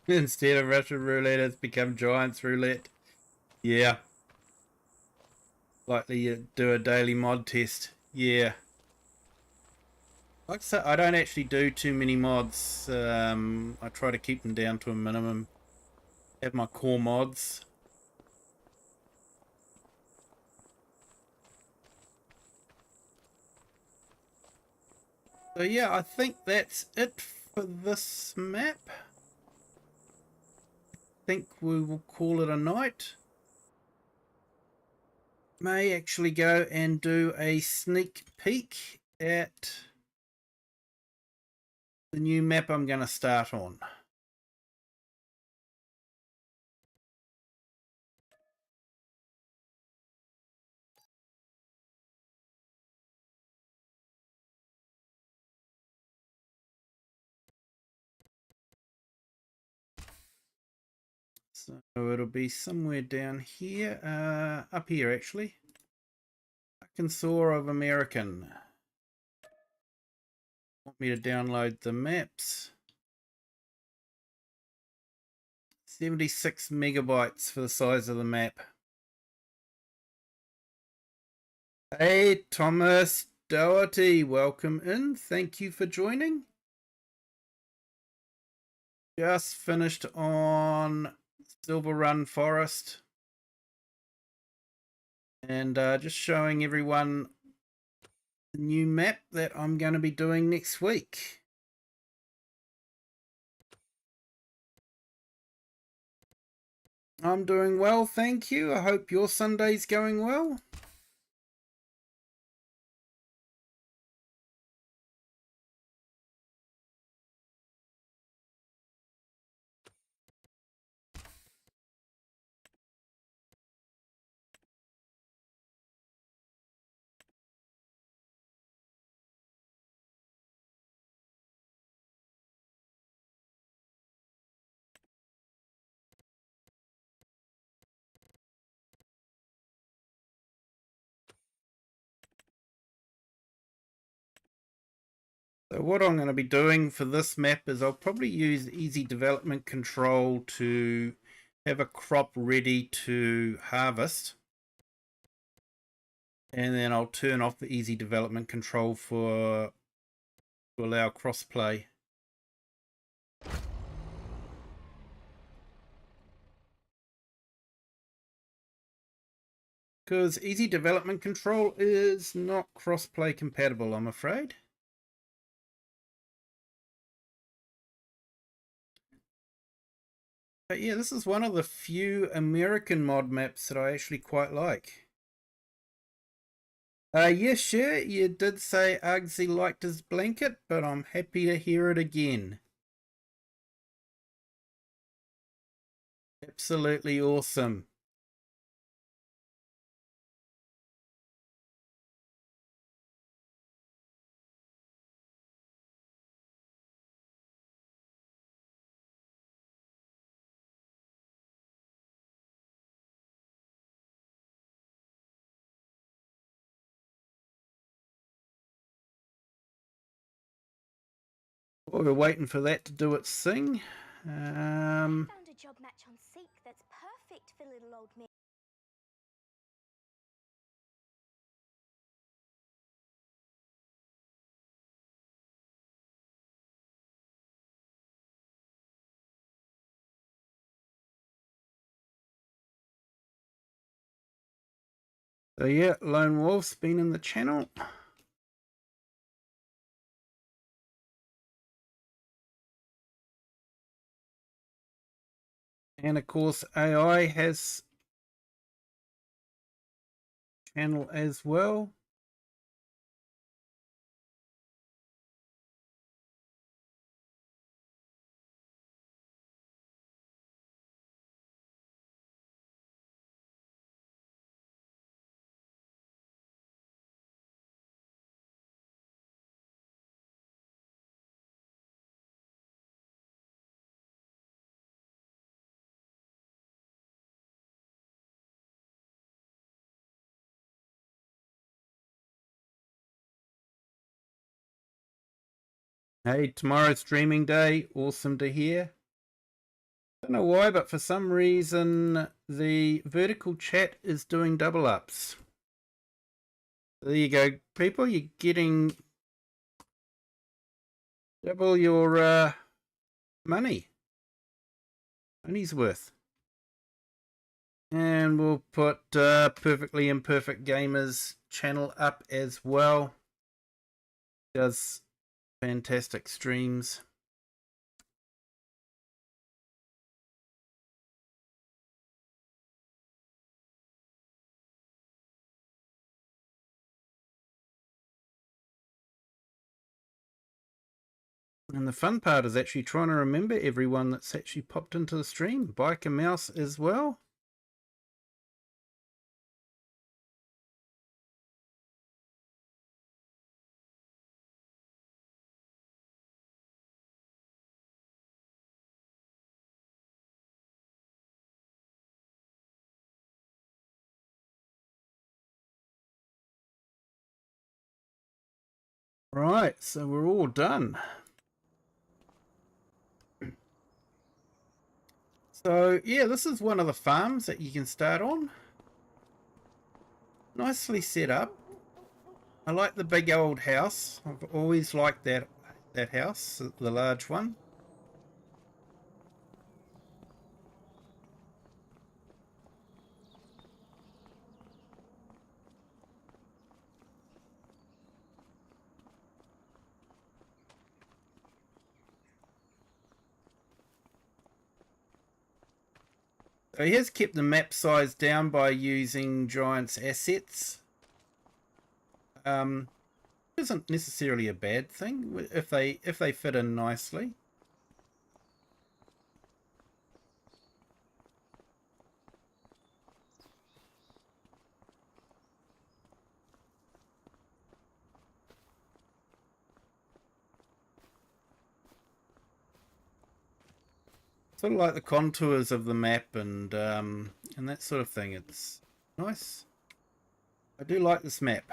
Instead of Russian roulette, it's become Giants roulette. Yeah. Likely do a daily mod test. Yeah. Like I said, I don't actually do too many mods. I try to keep them down to a minimum. Have my core mods. So yeah, I think that's it for this map. I think we will call it a night. May actually go and do a sneak peek at the new map I'm going to start on. So it'll be somewhere down here, up here actually. Arkansas of American. Want me to download the maps? 76 megabytes for the size of the map. Hey, Thomas Doherty, welcome in. Thank you for joining. Just finished on Silverrun Forest. And just showing everyone the new map that I'm going to be doing next week. I'm doing well, thank you. I hope your Sunday's going well. So what I'm going to be doing for this map is I'll probably use easy development control to have a crop ready to harvest. And then I'll turn off the easy development control to allow crossplay. Because easy development control is not crossplay compatible, I'm afraid. But yeah, this is one of the few American mod maps that I actually quite like. Yes, sure, you did say Uggsy liked his blanket, but I'm happy to hear it again. Absolutely awesome. Well, we're waiting for that to do its thing. Found a job match on Seek that's perfect for little old me. So yeah, Lone Wolf's been in the channel. And of course AI has channel as well. Hey, tomorrow's streaming day. Awesome to hear. Don't know why, but for some reason the vertical chat is doing double ups. There you go, people. You're getting double your money's worth. And we'll put Perfectly Imperfect Gamers channel up as well. Does fantastic streams. And the fun part is actually trying to remember everyone that's actually popped into the stream. Biker Mouse as well. Right, so we're all done. So yeah, this is one of the farms that you can start on. Nicely set up. I like the big old house. I've always liked that house, the large one. So he has kept the map size down by using Giant's assets. Isn't necessarily a bad thing if they fit in nicely. Sort of like the contours of the map and that sort of thing. It's nice. I do like this map.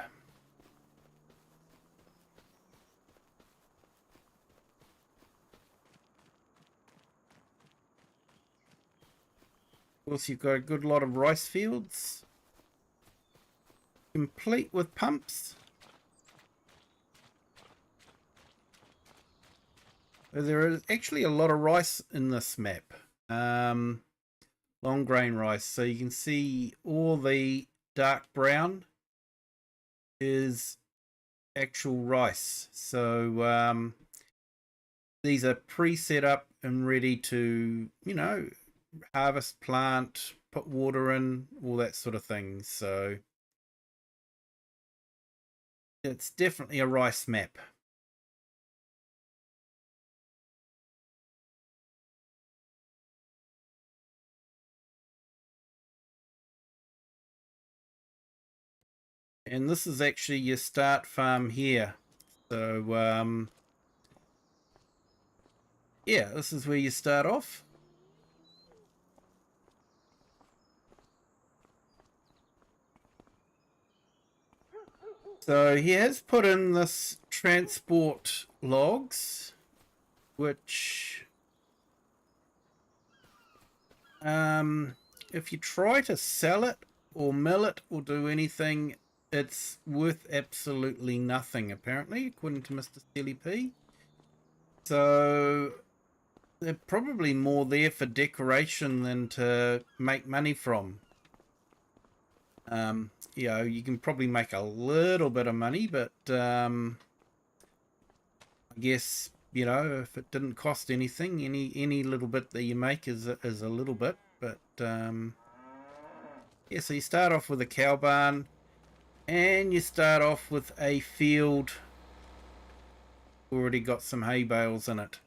Of course, you've got a good lot of rice fields, complete with pumps. There is actually a lot of rice in this map. Long grain rice. So you can see all the dark brown is actual rice. So these are pre-set up and ready to, harvest, plant, put water in, all that sort of thing. So it's definitely a rice map. And this is actually your start farm here. So yeah, this is where you start off. So he has put in this transport logs, which if you try to sell it or mill it or do anything, it's worth absolutely nothing, apparently, according to Mr. Steely P. So they're probably more there for decoration than to make money from. You can probably make a little bit of money, but I guess, if it didn't cost anything, any little bit that you make is a little bit. But yeah, so you start off with a cow barn, and you start off with a field already got some hay bales in it.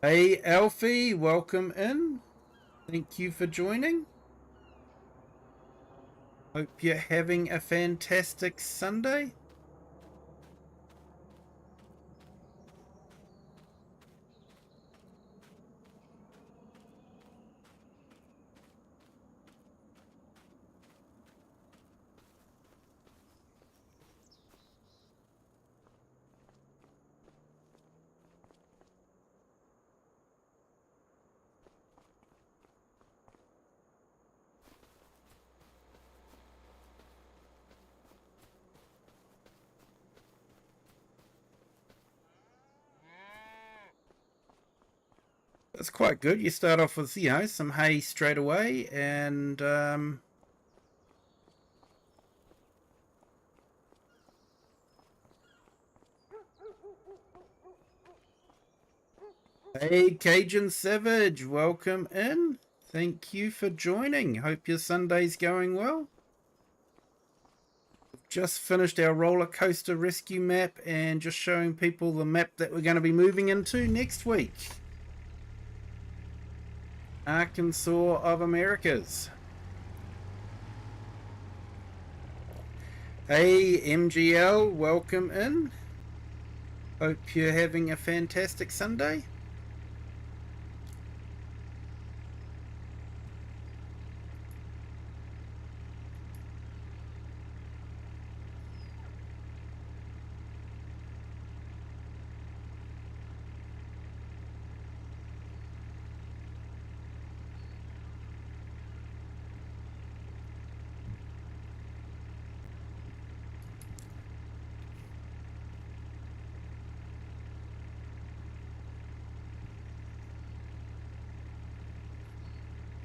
Hey Alfie, welcome in. Thank you for joining. Hope you're having a fantastic Sunday. It's quite good. You start off with, you know, some hay straight away, and hey, Cajun Savage, welcome in. Thank you for joining. Hope your Sunday's going well. We've just finished our roller coaster rescue map and just showing people the map that we're going to be moving into next week. Arkansas of Americas. Hey, MGL, welcome in. Hope you're having a fantastic Sunday.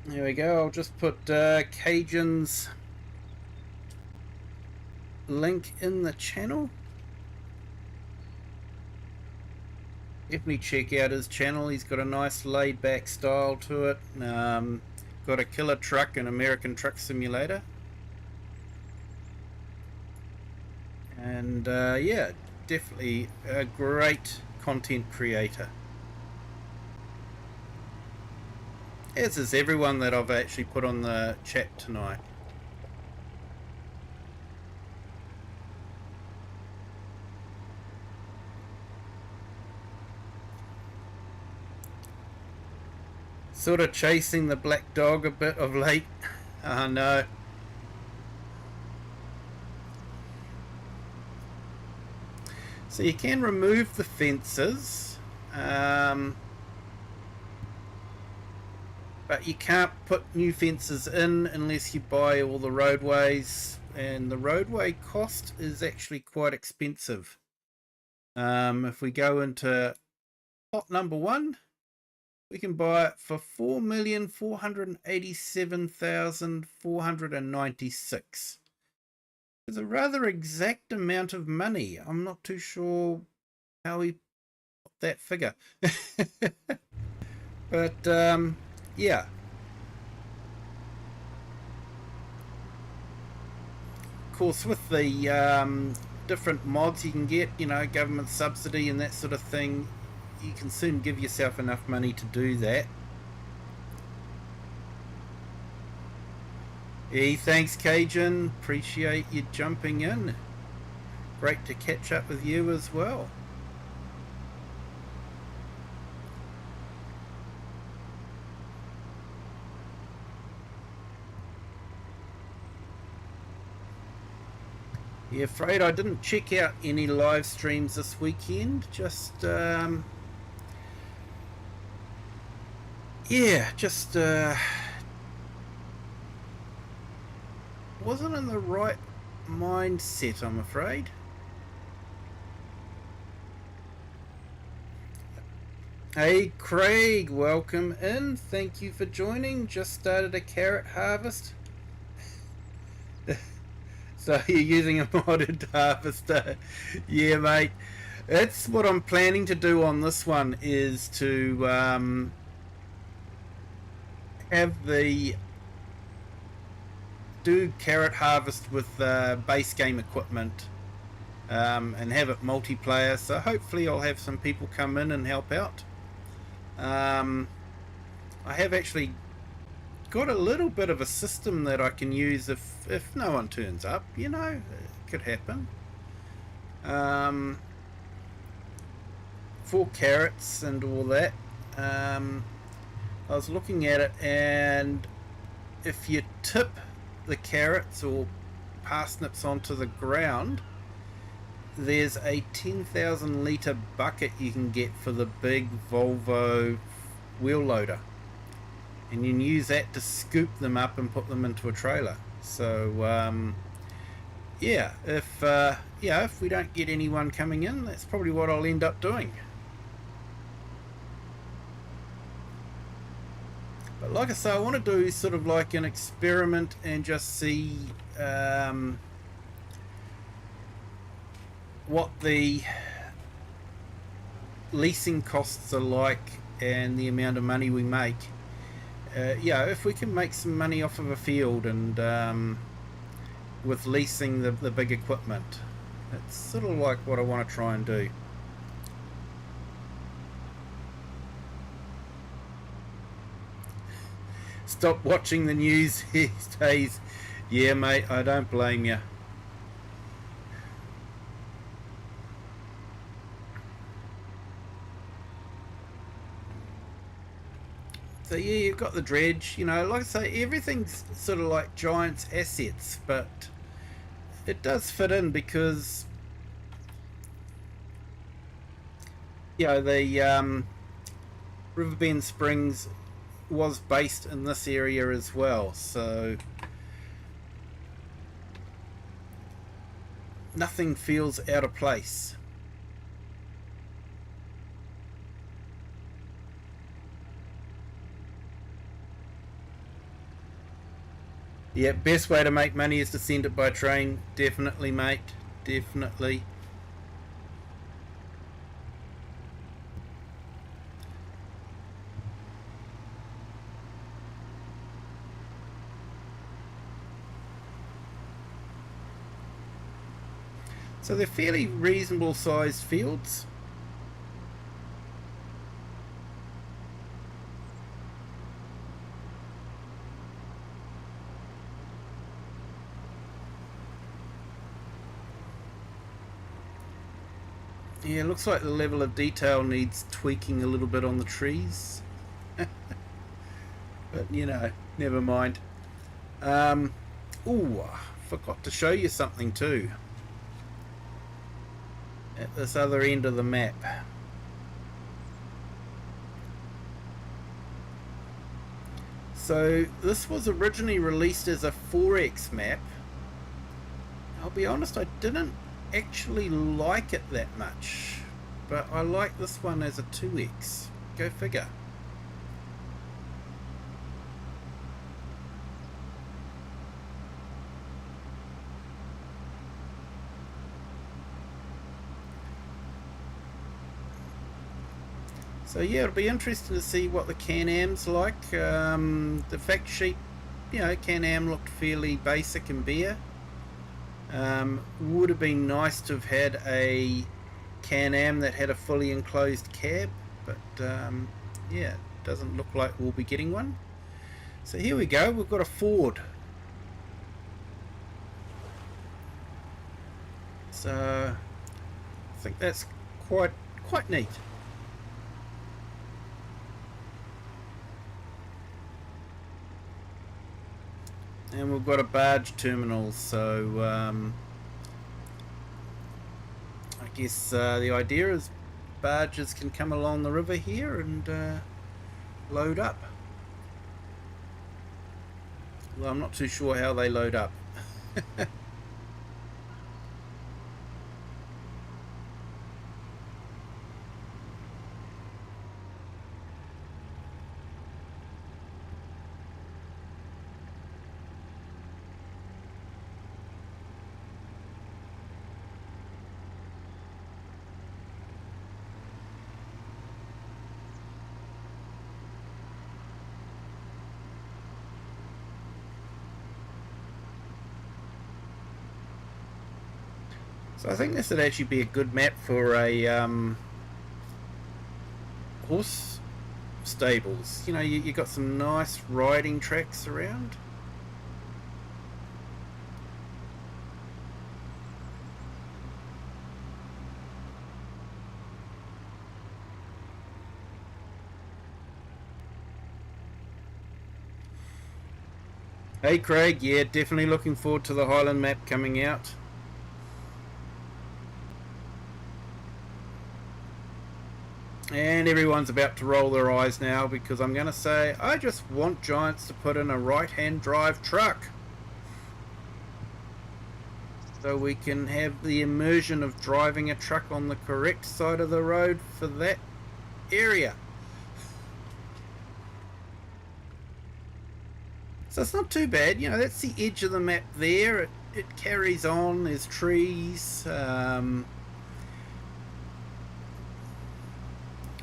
There we go. I'll just put Cajun's link in the channel. Definitely check out his channel. He's got a nice laid back style to it. Got a killer truck, an American Truck Simulator. And yeah, definitely a great content creator. As is everyone that I've actually put on the chat tonight. Sort of chasing the black dog a bit of late. Oh no. So you can remove the fences. But you can't put new fences in unless you buy all the roadways, and the roadway cost is actually quite expensive. If we go into plot number 1, we can buy it for $4,487,496. It's a rather exact amount of money. I'm not too sure how he put that figure. But yeah. Of course, with the different mods you can get, you know, government subsidy and that sort of thing, you can soon give yourself enough money to do that. Hey, thanks Cajun. Appreciate you jumping in. Great to catch up with you as well. Yeah, afraid I didn't check out any live streams this weekend. Just yeah, just wasn't in the right mindset, I'm afraid. Hey Craig, welcome in. Thank you for joining. Just started a carrot harvest. So you're using a modded harvester. Yeah, mate. That's what I'm planning to do on this one, is to have the do carrot harvest with base game equipment and have it multiplayer. So hopefully I'll have some people come in and help out. I have actually got a little bit of a system that I can use if no one turns up, you know, it could happen. For carrots and all that. I was looking at it, and if you tip the carrots or parsnips onto the ground, there's a 10,000 litre bucket you can get for the big Volvo wheel loader, and you can use that to scoop them up and put them into a trailer. So yeah, if we don't get anyone coming in, that's probably what I'll end up doing. But like I say, I want to do sort of like an experiment and just see what the leasing costs are like and the amount of money we make. Yeah, if we can make some money off of a field and with leasing the big equipment, it's sort of like what I want to try and do. Stop watching the news these days. Yeah, mate, I don't blame you. So yeah, you've got the dredge, you know, like I say, everything's sort of like Giant's assets, but it does fit in because, you know, the Riverbend Springs was based in this area as well, so nothing feels out of place. Yeah, best way to make money is to send it by train. Definitely, mate. Definitely. So they're fairly reasonable sized fields. Yeah, it looks like the level of detail needs tweaking a little bit on the trees. But, you know, never mind. Ooh, I forgot to show you something too. At this other end of the map. So, this was originally released as a 4X map. I'll be honest, I didn't actually like it that much, but I like this one as a 2X. Go figure. So yeah, it'll be interesting to see what the Can-Am's like. The fact sheet, you know, Can-Am looked fairly basic and bare. Would have been nice to have had a Can-Am that had a fully enclosed cab, but yeah, doesn't look like we'll be getting one. So here we go, we've got a Ford. So I think that's quite neat. And we've got a barge terminal, so I guess the idea is barges can come along the river here and load up. Well, I'm not too sure how they load up. So I think this would actually be a good map for a horse stables. You know, you got some nice riding tracks around. Hey Craig, yeah, definitely looking forward to the Highland map coming out. And everyone's about to roll their eyes now because I'm going to say I just want Giants to put in a right-hand drive truck so we can have the immersion of driving a truck on the correct side of the road for that area. So it's not too bad, you know, that's the edge of the map there. It carries on, there's trees.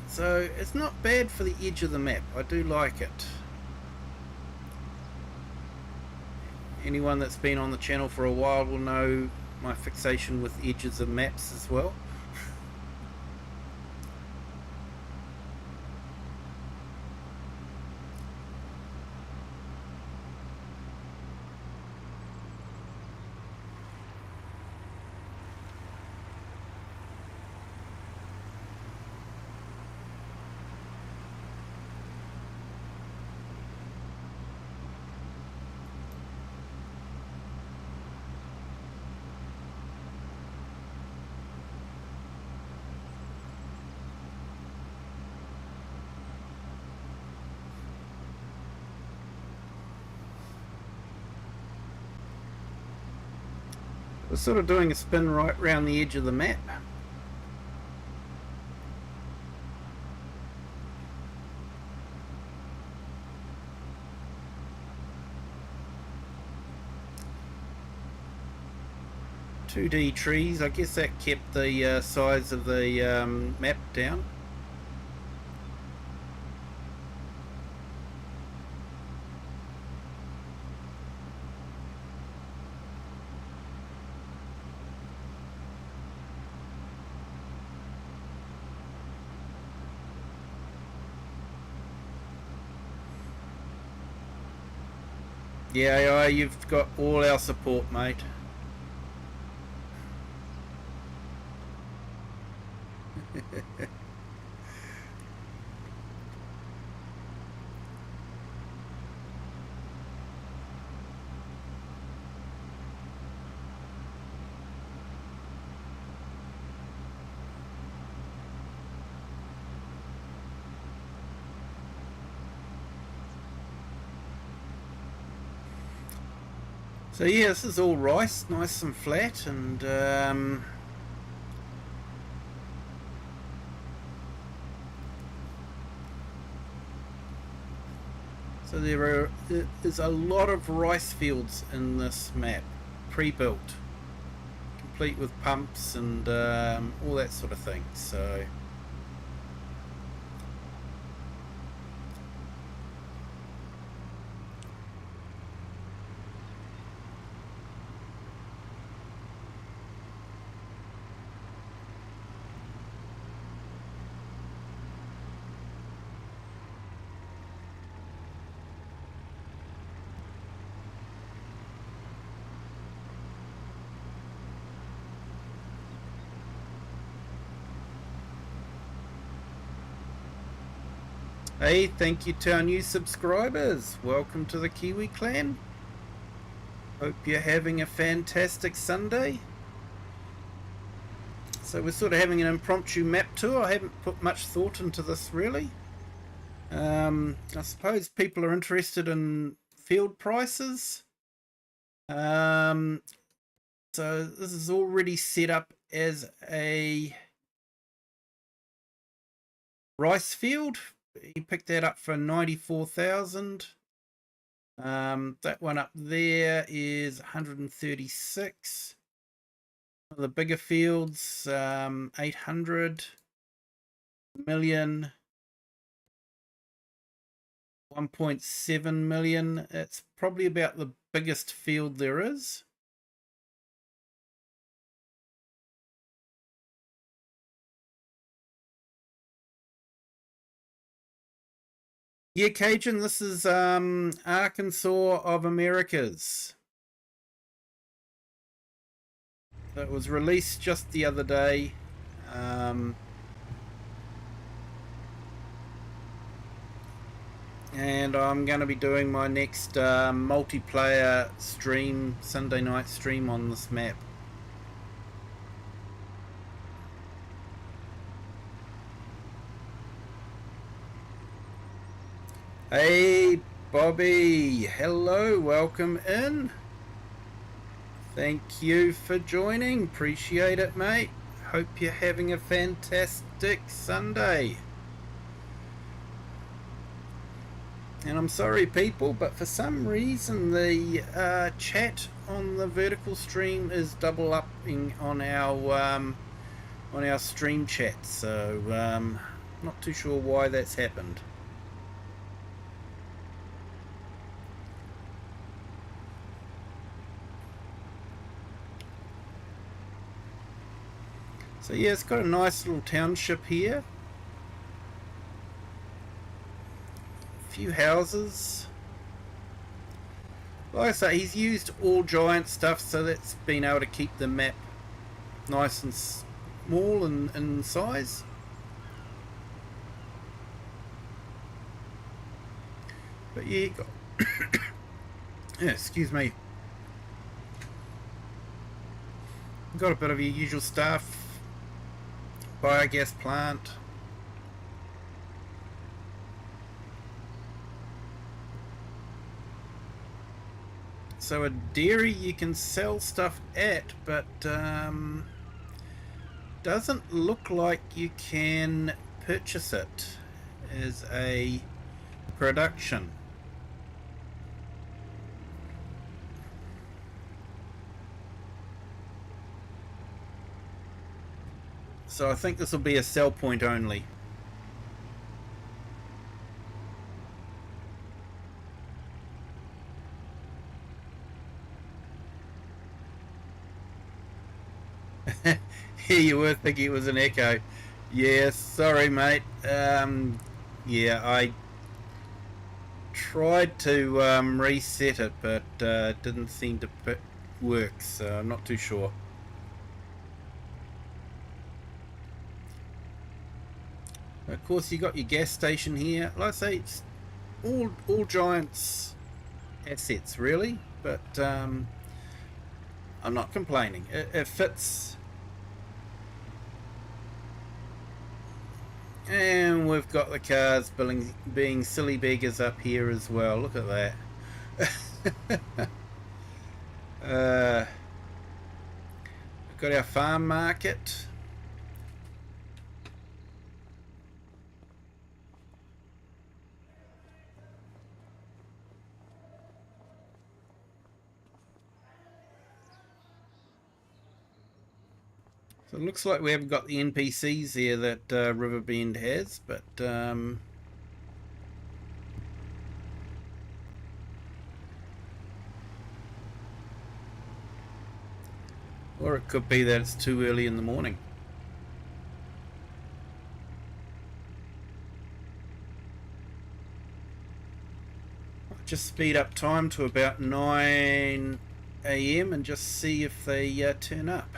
So it's not bad for the edge of the map. I do like it. Anyone that's been on the channel for a while will know my fixation with edges of maps as well. We're sort of doing a spin right round the edge of the map. "2D trees," I guess that kept the size of the map down. Yeah, AI, you've got all our support, mate. So yeah, this is all rice, nice and flat, and so there is a lot of rice fields in this map, pre-built, complete with pumps and all that sort of thing. So hey, thank you to our new subscribers. Welcome to the Kiwi clan. Hope you're having a fantastic Sunday. So we're sort of having an impromptu map tour. I haven't put much thought into this really. I suppose people are interested in field prices. So this is already set up as a rice field. You picked that up for 94,000. That one up there is 136. The bigger fields, 800 million, 1.7 million. It's probably about the biggest field there is. Yeah, Cajun, this is Arkansas of Americas. It was released just the other day. And I'm going to be doing my next multiplayer stream, Sunday night stream on this map. Hey Bobby, hello, welcome in. Thank you for joining, appreciate it mate. Hope you're having a fantastic Sunday. And I'm sorry, people, but for some reason the chat on the vertical stream is double upping on our stream chat. So not too sure why that's happened. So yeah, it's got a nice little township here. A few houses. Like I say, he's used all giant stuff, so that's been able to keep the map nice and small in size. But yeah, got yeah, excuse me. Got a bit of your usual stuff. Biogas plant. So a dairy you can sell stuff at, but doesn't look like you can purchase it as a production. So I think this will be a sell point only. Here you were thinking it was an echo. Yeah, sorry mate. Yeah, I tried to reset it, but didn't seem to work, so I'm not too sure. Of course, you got your gas station here. Like I say, it's all Giants assets really, but I'm not complaining. It fits. And we've got the cars being silly beggars up here as well. Look at that. We've got our farm market. So it looks like we haven't got the NPCs here that Riverbend has, but or it could be that it's too early in the morning. I'll just speed up time to about 9 AM and just see if they turn up.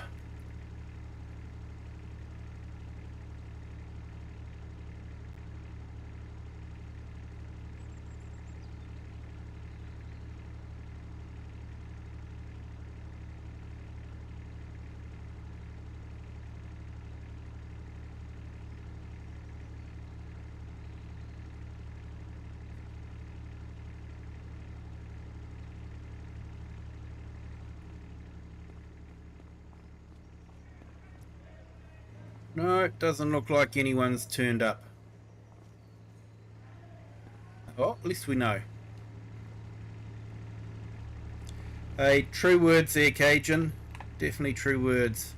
No, it doesn't look like anyone's turned up. Oh, at least we know. Hey, true words there, Cajun. Definitely true words.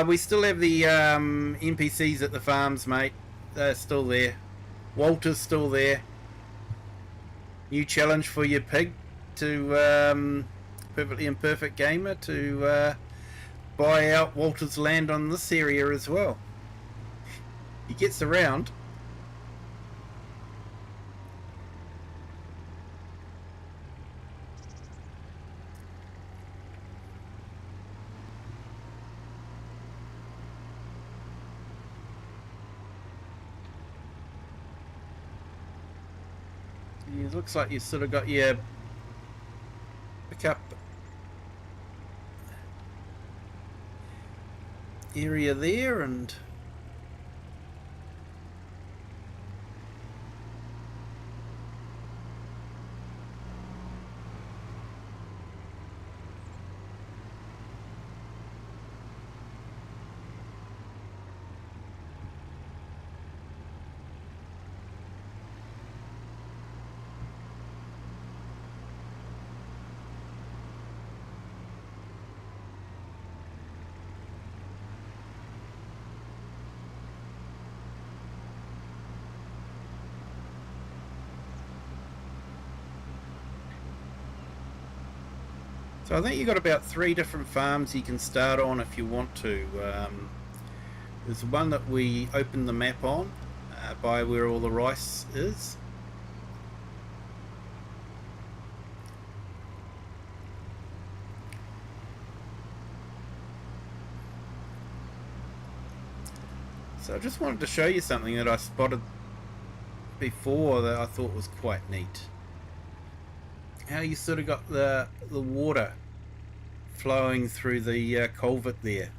We still have the NPCs at the farms, mate. They're still there. Walter's still there. New challenge for your pig to Perfectly Imperfect Gamer to buy out Walter's land on this area as well. He gets around. It looks like you've sort of got your pickup area there, and So I think you've got about 3 different farms you can start on if you want to. There's one that we opened the map on, by where all the rice is. So I just wanted to show you something that I spotted before that I thought was quite neat. How you sort of got the water flowing through the culvert there.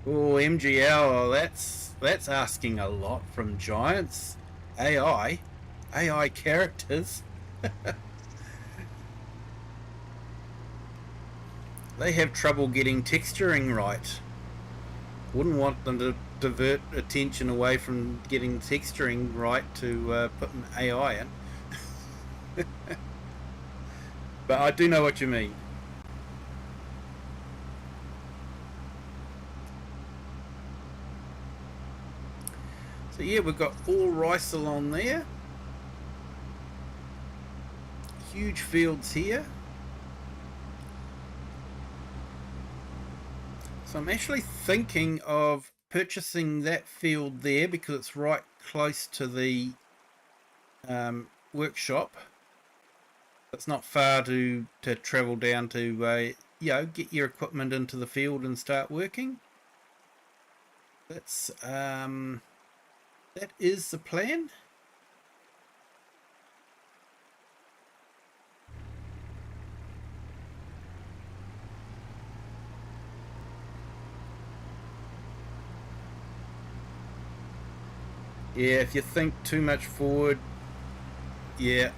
Oh, MGL, that's asking a lot from Giants. AI characters. They have trouble getting texturing right. Wouldn't want them to divert attention away from getting texturing right to put an AI in. But I do know what you mean. So yeah, we've got all rice along there. Huge fields here. So I'm actually thinking of purchasing that field there because it's right close to the workshop. It's not far to travel down to get your equipment into the field and start working. That is the plan. Yeah, if you think too much forward, yeah,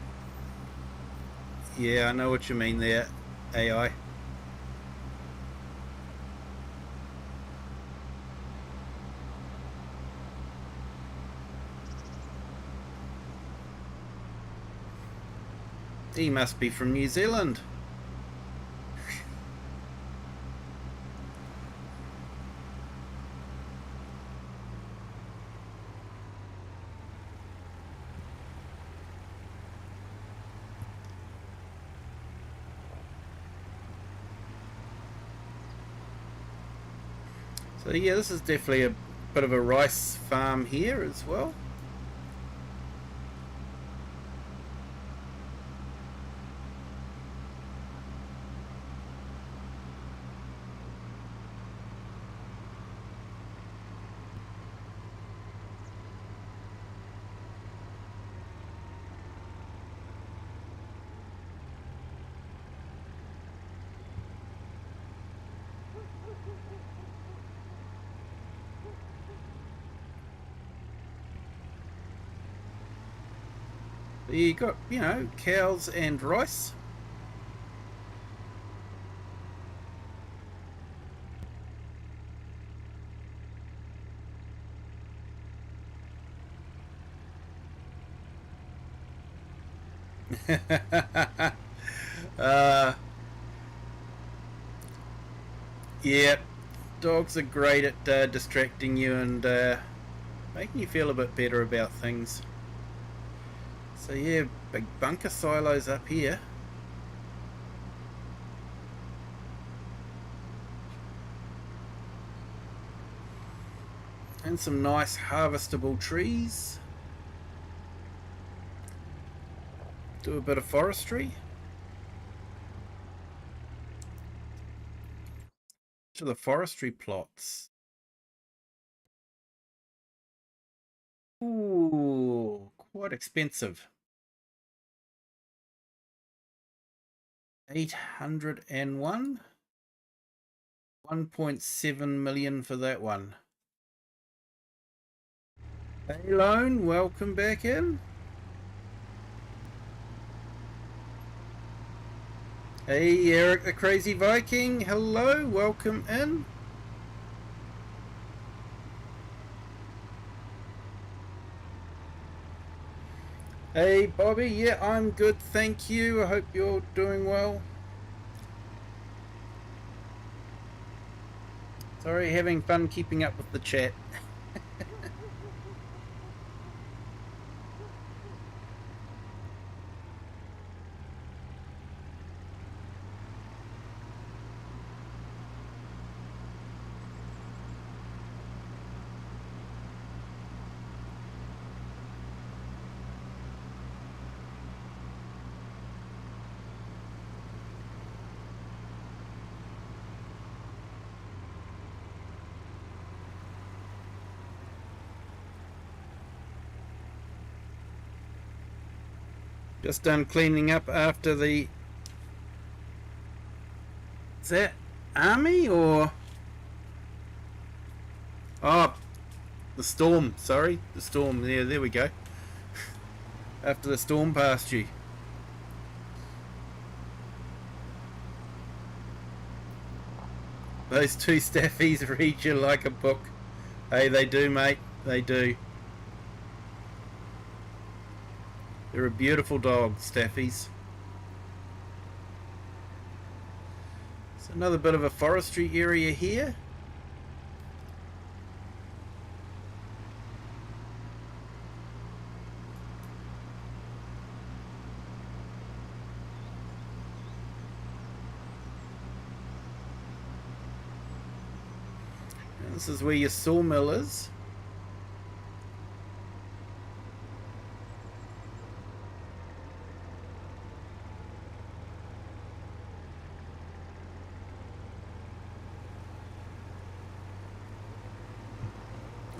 I know what you mean there, AI. He must be from New Zealand. So yeah, this is definitely a bit of a rice farm here as well. You got, cows and rice. uh, yeah, dogs are great at distracting you and making you feel a bit better about things. So yeah, big bunker silos up here. And some nice harvestable trees. Do a bit of forestry. To the forestry plots. Ooh, quite expensive. 801. 1.7 million for that one. Hey Lone, welcome back in. Hey, Eric the Crazy Viking. Hello, welcome in. Hey, Bobby. Yeah, I'm good, thank you. I hope you're doing well. Sorry, having fun keeping up with the chat. Just done cleaning up after the... Is that army or... Oh, the storm. Sorry, the storm. Yeah, there we go. After the storm passed you. Those two staffies read you like a book. Hey, they do, mate. They do. They're a beautiful dog, staffies. It's another bit of a forestry area here. And this is where your sawmill is.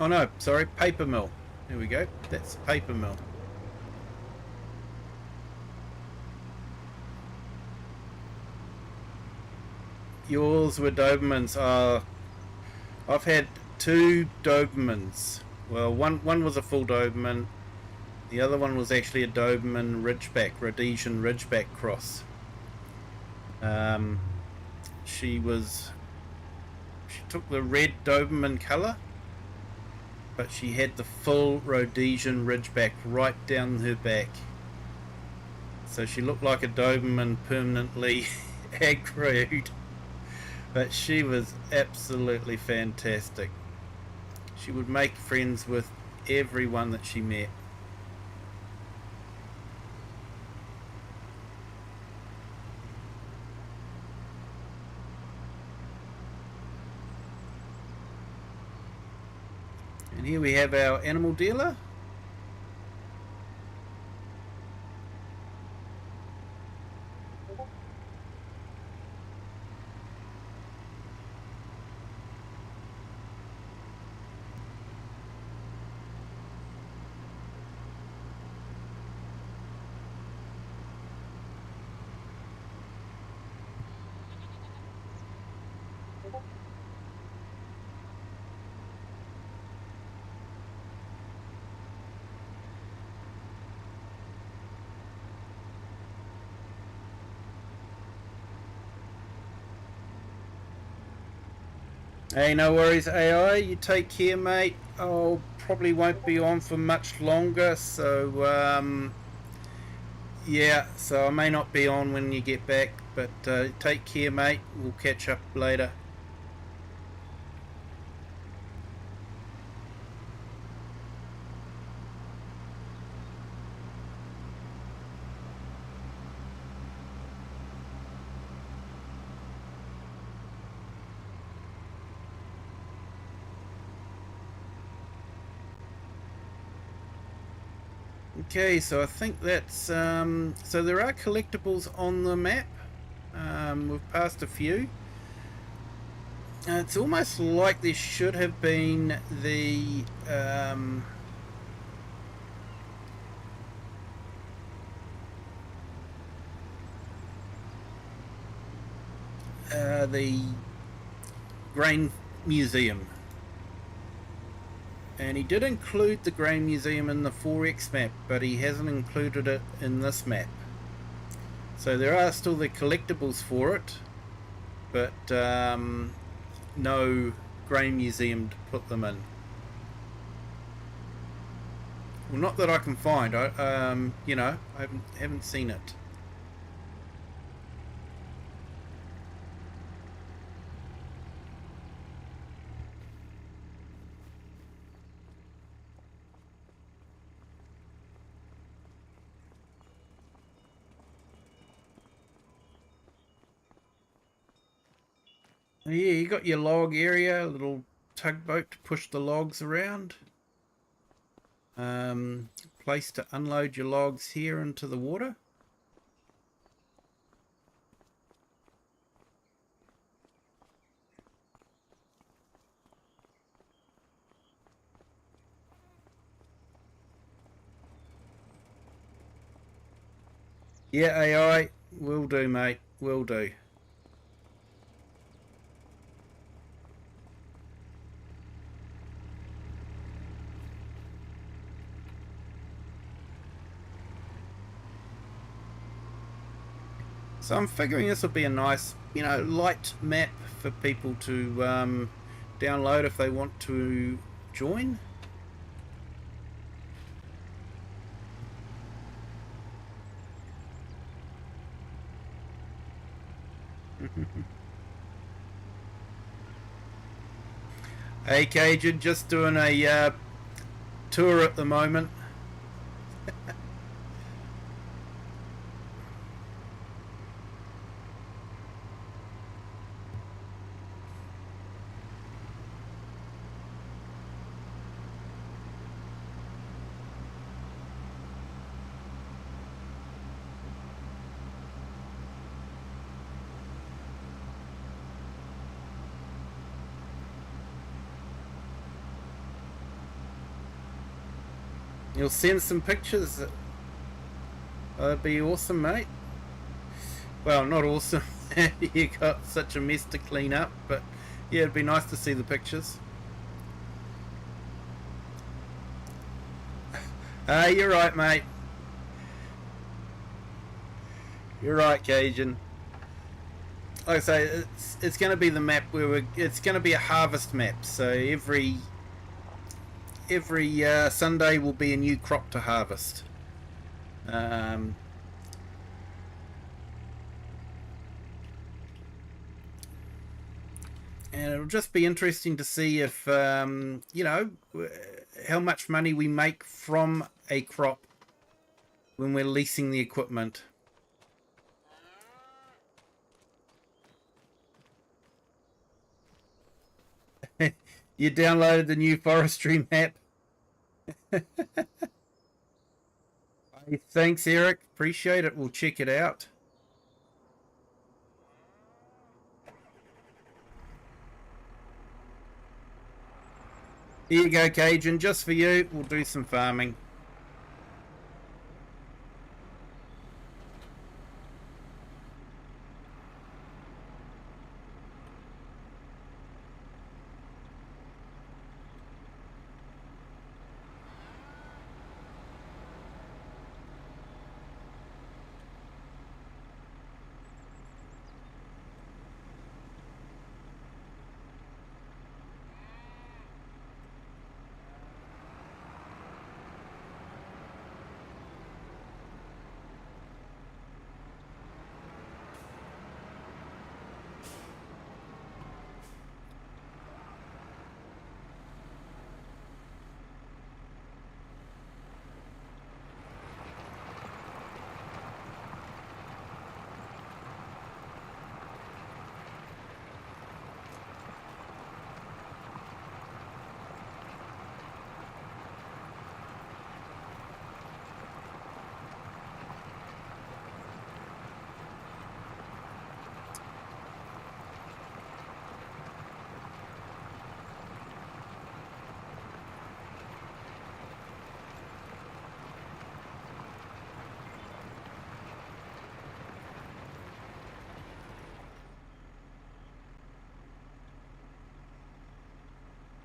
Oh no, sorry, paper mill. There we go. That's paper mill. Yours were Dobermans. I've had two Dobermans. Well, one was a full Doberman. The other one was actually a Doberman Ridgeback, Rhodesian Ridgeback cross. She took the red Doberman colour, but she had the full Rhodesian Ridgeback right down her back. So she looked like a Doberman permanently aggroed. But she was absolutely fantastic. She would make friends with everyone that she met. And here we have our animal dealer. Hey, no worries, AI. You take care, mate. I probably won't be on for much longer, so yeah, so I may not be on when you get back, but take care, mate. We'll catch up later. Okay, so I think that's so there are collectibles on the map. We've passed a few. It's almost like there should have been the grain museum. And he did include the grain museum in the 4X map, but he hasn't included it in this map. So there are still the collectibles for it, but no grain museum to put them in. Well, not that I can find. You know, I haven't seen it. Yeah, you got your log area, a little tugboat to push the logs around. Place to unload your logs here into the water. Yeah, AI, will do, mate, will do. So I'm figuring this will be a nice, you know, light map for people to download if they want to join. Hey Cajun, just doing a tour at the moment. You'll send some pictures. That'd be awesome, mate. Well, not awesome. You got such a mess to clean up, but yeah, it'd be nice to see the pictures. You're right, mate. You're right, Cajun. Like I say, it's going to be the map where it's going to be a harvest map. So every Sunday will be a new crop to harvest. And it'll just be interesting to see if you know, how much money we make from a crop when we're leasing the equipment. You downloaded the new forestry map. Thanks, Eric. Appreciate it. We'll check it out. Here you go, Cajun. Just for you, we'll do some farming.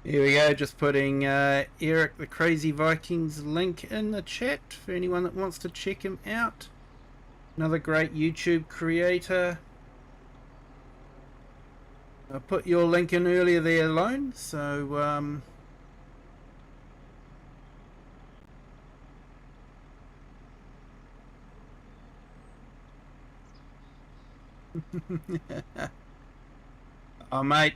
Here we go, just putting Eric the Crazy Vikings link in the chat for anyone that wants to check him out. Another great YouTube creator. I put your link in earlier there, Lone, so oh mate,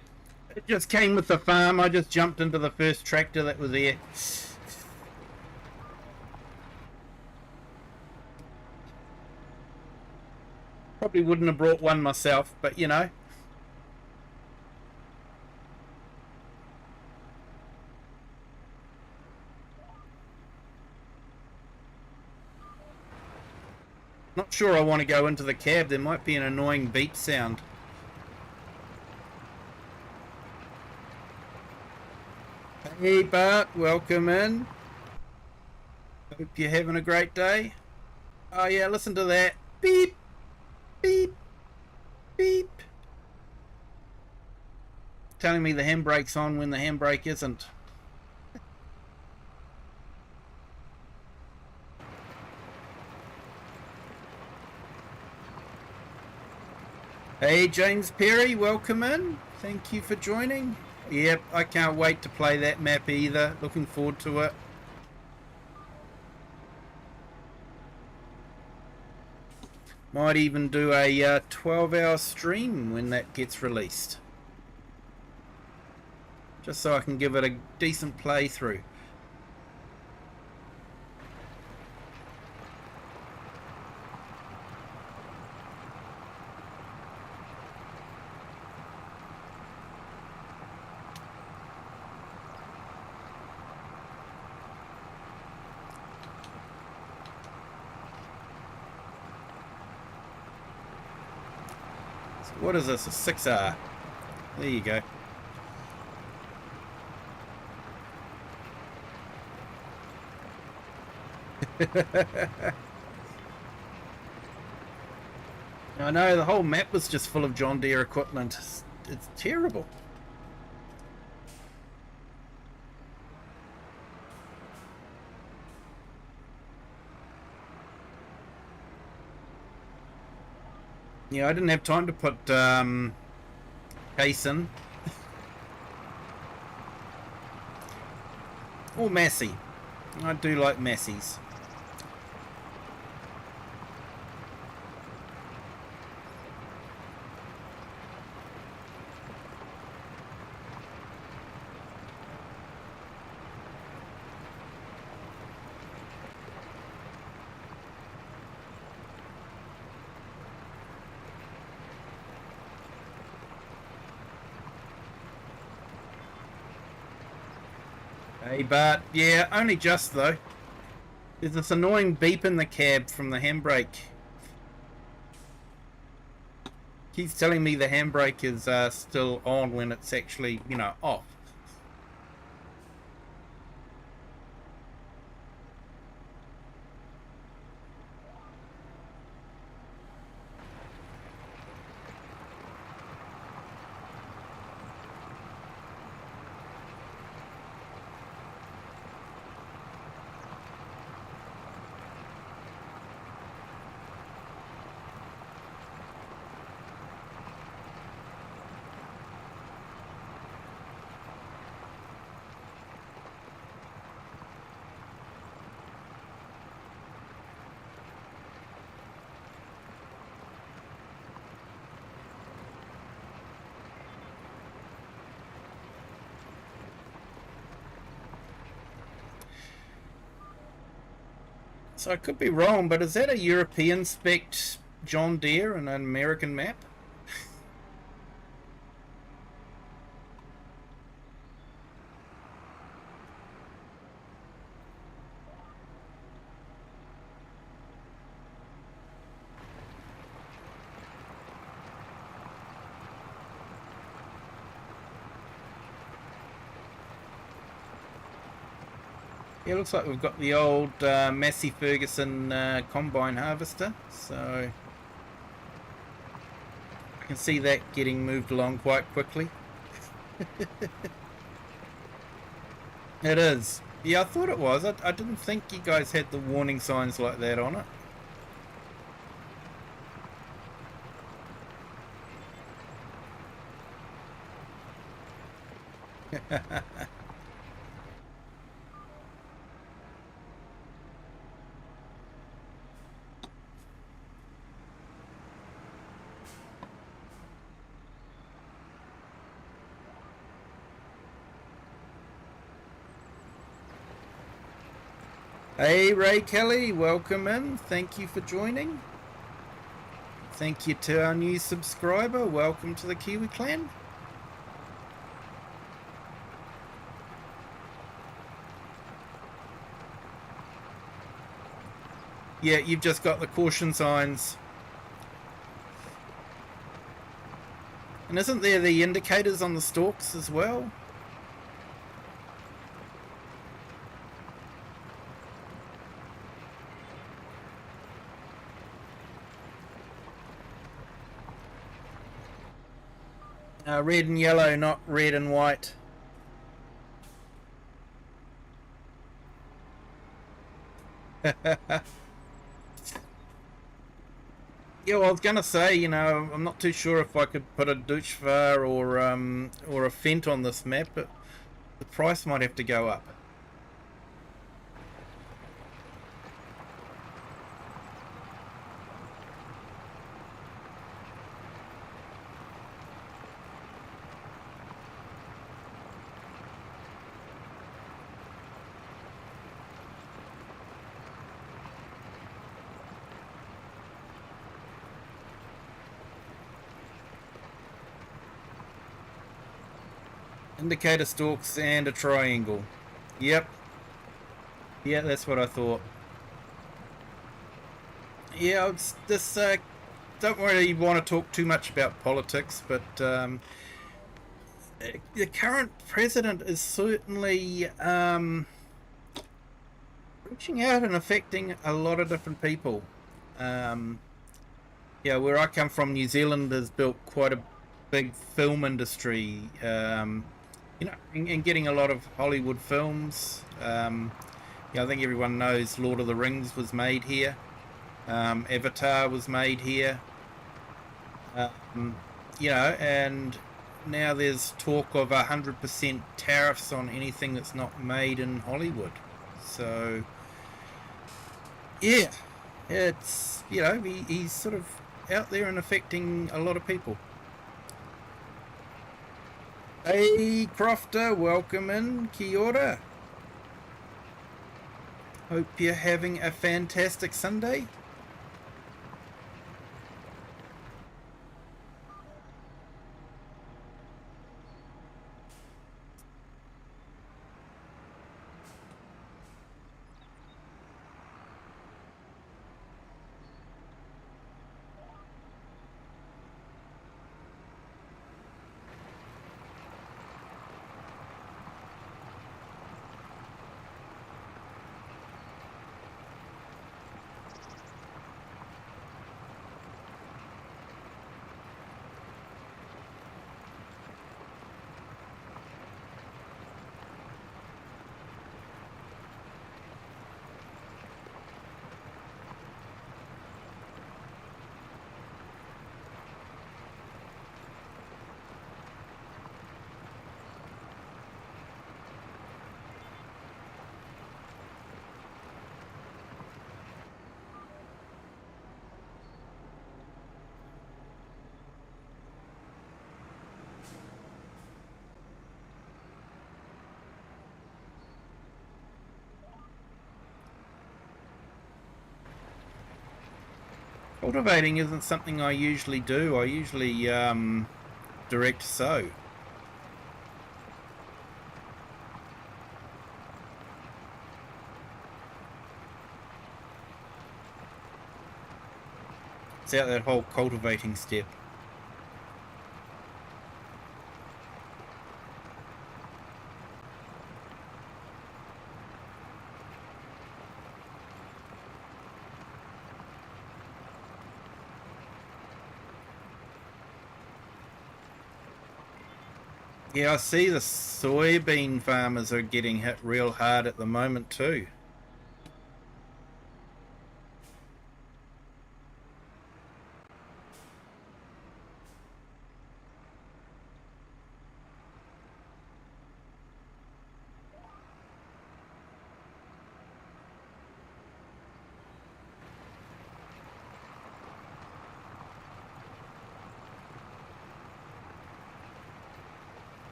it just came with the farm. I just jumped into the first tractor that was there. Probably wouldn't have brought one myself, but you know. Not sure I want to go into the cab. There might be an annoying beep sound. Hey Bart, welcome in. Hope you're having a great day. Oh yeah, listen to that. Beep, beep, beep. Telling me the handbrake's on when the handbrake isn't. Hey James Perry, welcome in. Thank you for joining. Yep, I can't wait to play that map either. Looking forward to it. Might even do a 12-hour stream when that gets released. Just so I can give it a decent playthrough. What is this? A 6R. There you go. I know, the whole map was just full of John Deere equipment. It's terrible. Yeah, I didn't have time to put case in. Or Massey. I do like Masseys. Hey Bart, yeah, only just though. There's this annoying beep in the cab from the handbrake. Keeps telling me the handbrake is still on when it's actually, you know, off. So I could be wrong, but is that a European spec John Deere and an American map? Yeah, looks like we've got the old Massey Ferguson combine harvester, so I can see that getting moved along quite quickly. It is. Yeah, I thought it was. I didn't think you guys had the warning signs like that on it. Hey, Ray Kelly, welcome in. Thank you for joining. Thank you to our new subscriber. Welcome to the Kiwi clan. Yeah, you've just got the caution signs. And isn't there the indicators on the stalks as well? Red and yellow, not red and white. Yeah, well, I was gonna say, you know, I'm not too sure if I could put a Duchvar or a Fent on this map, but the price might have to go up. Indicator stalks and a triangle. Yep. Yeah, that's what I thought. Yeah, it's this. Don't really want to talk too much about politics, but the current president is certainly reaching out and affecting a lot of different people. Yeah, where I come from, New Zealand has built quite a big film industry. You know, and getting a lot of Hollywood films. Yeah, I think everyone knows Lord of the Rings was made here. Avatar was made here. You know, and now there's talk of 100% tariffs on anything that's not made in Hollywood. So, yeah, it's, you know, he's sort of out there and affecting a lot of people. Hey, Crofter, welcome in. Kia ora. Hope you're having a fantastic Sunday. Cultivating isn't something I usually do. I usually direct sow. It's out that whole cultivating step. Yeah, I see the soybean farmers are getting hit real hard at the moment too.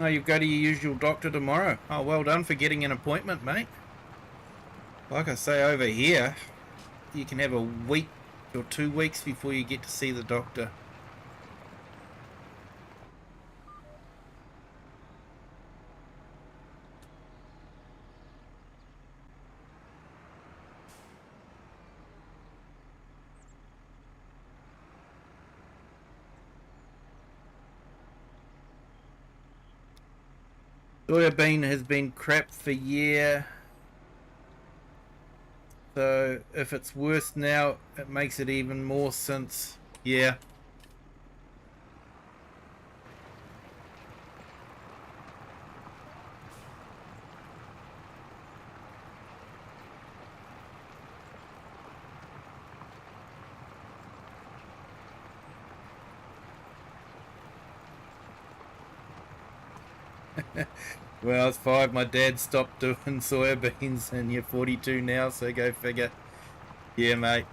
Oh, you go to your usual doctor tomorrow. Oh, well done for getting an appointment, mate. Like I say, over here, you can have a week or 2 weeks before you get to see the doctor. Soybean has been crap for a year. So if it's worse now, it makes it even more since, yeah. Well, it's 5. My dad stopped doing soybeans and you're 42 now, so go figure. Yeah, mate.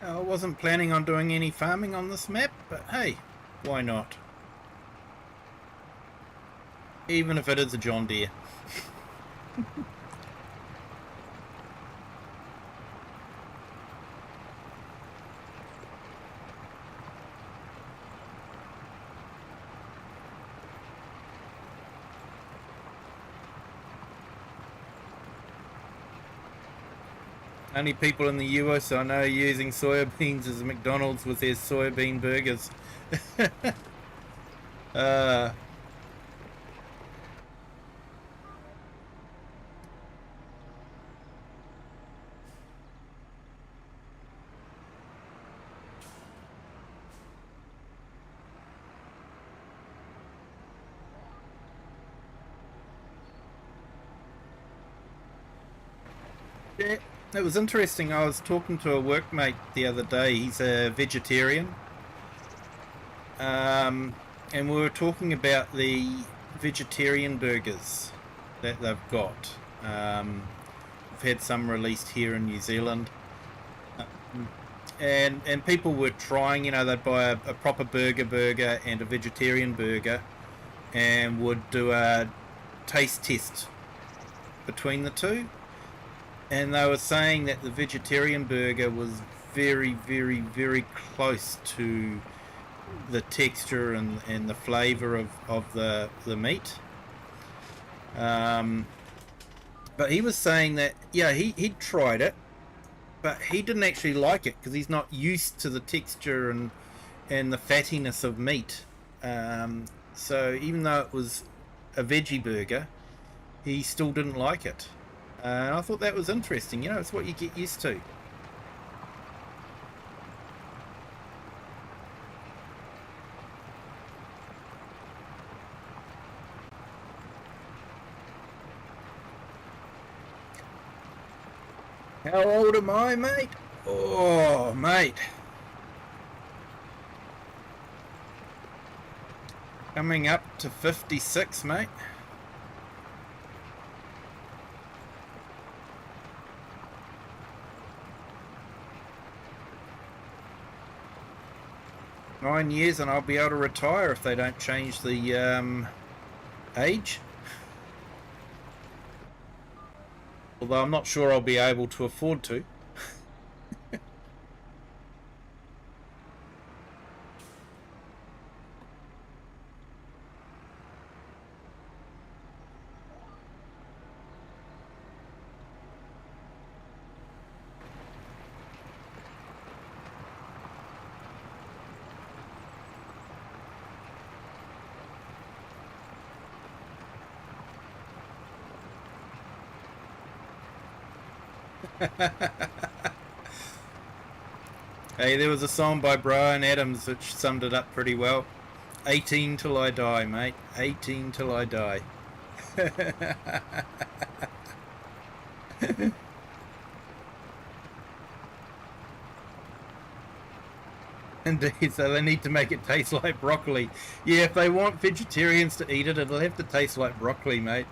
I wasn't planning on doing any farming on this map, but hey, why not? Even if it is a John Deere. Only people in the US I know using soybeans as McDonald's with their soybean burgers. uh, yeah, it was interesting. I was talking to a workmate the other day. He's a vegetarian. And we were talking about the vegetarian burgers that they've got. We've had some released here in New Zealand. And people were trying, they'd buy a proper burger and a vegetarian burger and would do a taste test between the two. And they were saying that the vegetarian burger was very, very, very close to the texture and the flavour of the meat. But he was saying that, yeah, he'd tried it, but he didn't actually like it because he's not used to the texture and the fattiness of meat. So even though it was a veggie burger, he still didn't like it. And I thought that was interesting. It's what you get used to. How old am I, mate? Oh, mate. Coming up to 56, mate. Nine years and I'll be able to retire if they don't change the age. Although I'm not sure I'll be able to afford to. Hey, there was a song by Bryan Adams which summed it up pretty well. 18 till I die, mate. 18 till I die. Indeed, so they need to make it taste like broccoli. Yeah, if they want vegetarians to eat it, it'll have to taste like broccoli, mate.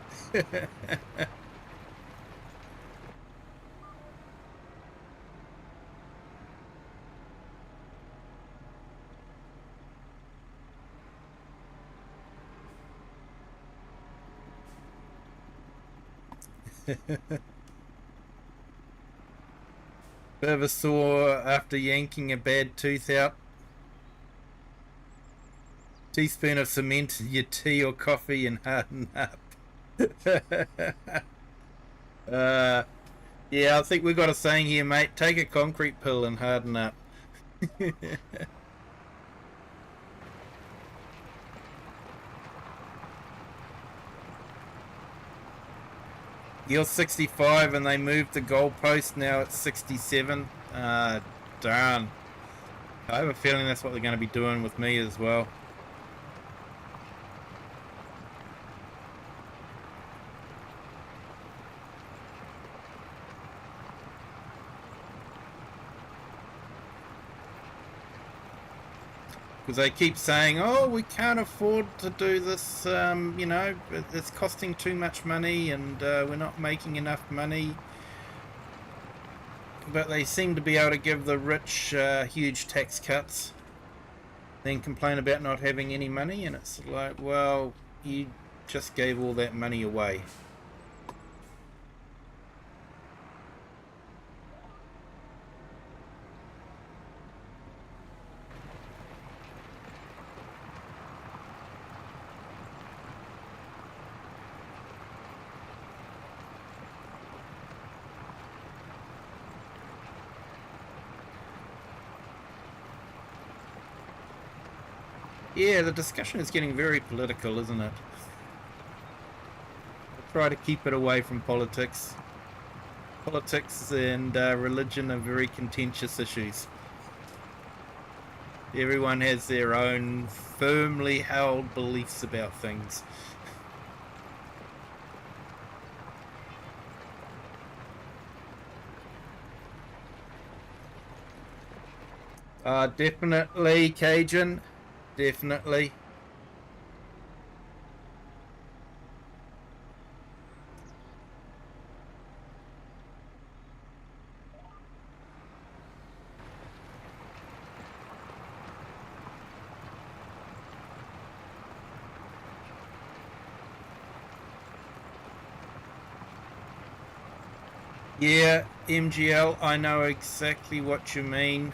Ever saw after yanking a bad tooth out? Teaspoon of cement in your tea or coffee and harden up. Yeah, I think we've got a saying here, mate. Take a concrete pill and harden up. You're 65 and they moved the goalpost, now it's 67. Darn. I have a feeling that's what they're going to be doing with me as well. Because they keep saying, oh, we can't afford to do this, you know, it's costing too much money and we're not making enough money. But they seem to be able to give the rich huge tax cuts, then complain about not having any money, and it's like, well, you just gave all that money away. Yeah, the discussion is getting very political, isn't it? I try to keep it away from politics. Politics and religion are very contentious issues. Everyone has their own firmly held beliefs about things. Definitely, Cajun. Definitely. Yeah, MGL, I know exactly what you mean.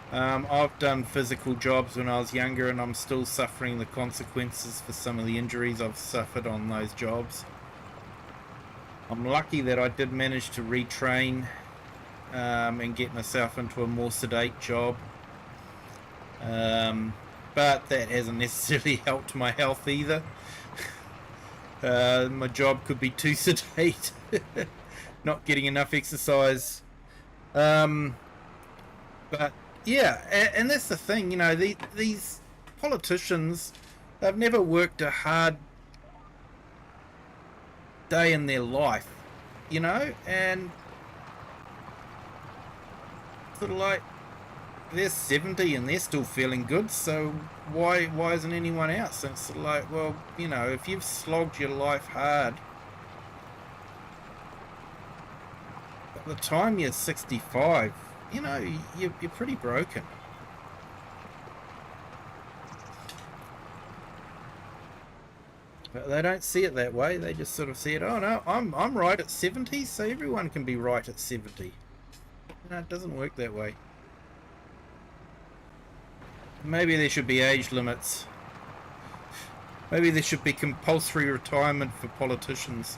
I've done physical jobs when I was younger and I'm still suffering the consequences for some of the injuries I've suffered on those jobs. I'm lucky that I did manage to retrain and get myself into a more sedate job. But that hasn't necessarily helped my health either. My job could be too sedate. Not getting enough exercise. But yeah, and that's the thing, you know, these politicians, they've never worked a hard day in their life, you know, and sort of like, they're 70 and they're still feeling good, so why isn't anyone else? And it's sort of like, well, you know, if you've slogged your life hard, by the time you're 65, you know, you're pretty broken. But they don't see it that way. They just sort of see it, oh no, I'm right at 70, so everyone can be right at 70. No, it doesn't work that way. Maybe there should be age limits. Maybe there should be compulsory retirement for politicians.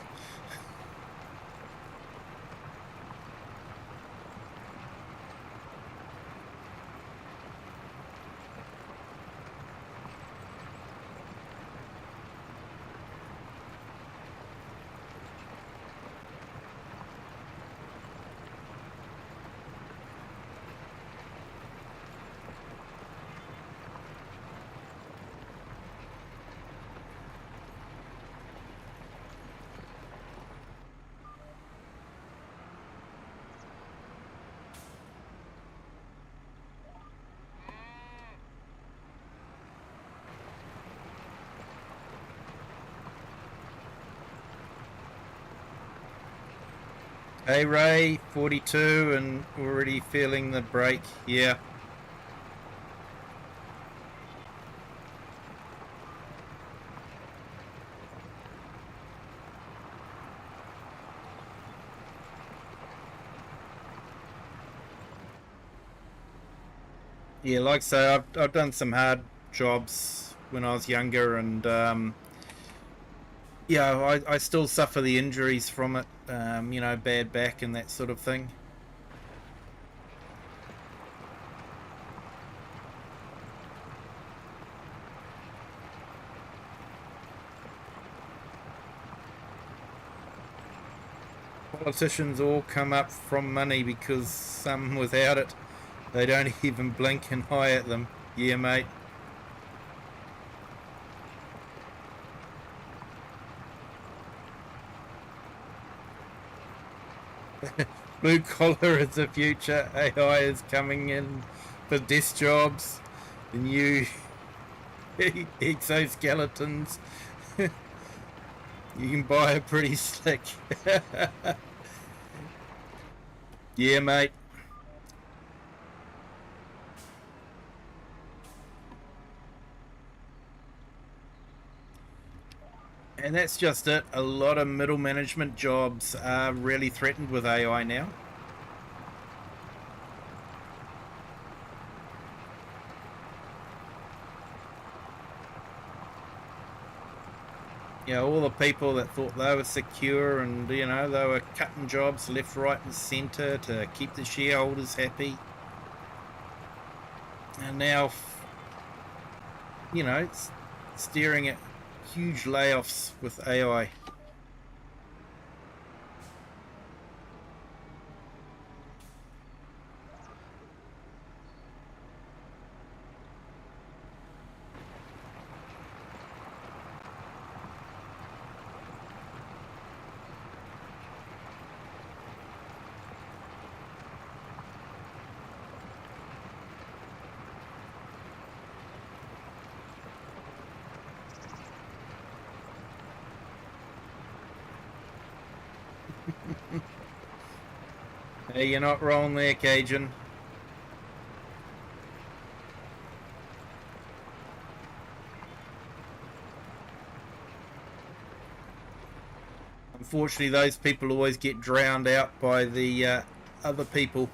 Hey Ray, 42 and already feeling the break. Yeah. Yeah, like I say, I've done some hard jobs when I was younger, and yeah, I still suffer the injuries from it. You know, bad back and that sort of thing. Politicians all come up from money, because some without it, they don't even blink an eye at them. Yeah, mate. Blue collar is the future. AI is coming in for desk jobs. The new exoskeletons. You can buy a pretty slick. Yeah, mate. And that's just it. A lot of middle management jobs are really threatened with AI now. You know, all the people that thought they were secure, and, you know, they were cutting jobs left, right and centre to keep the shareholders happy. And now, you know, it's staring at huge layoffs with AI. Hey, you're not wrong there, Cajun. Unfortunately, those people always get drowned out by the other people.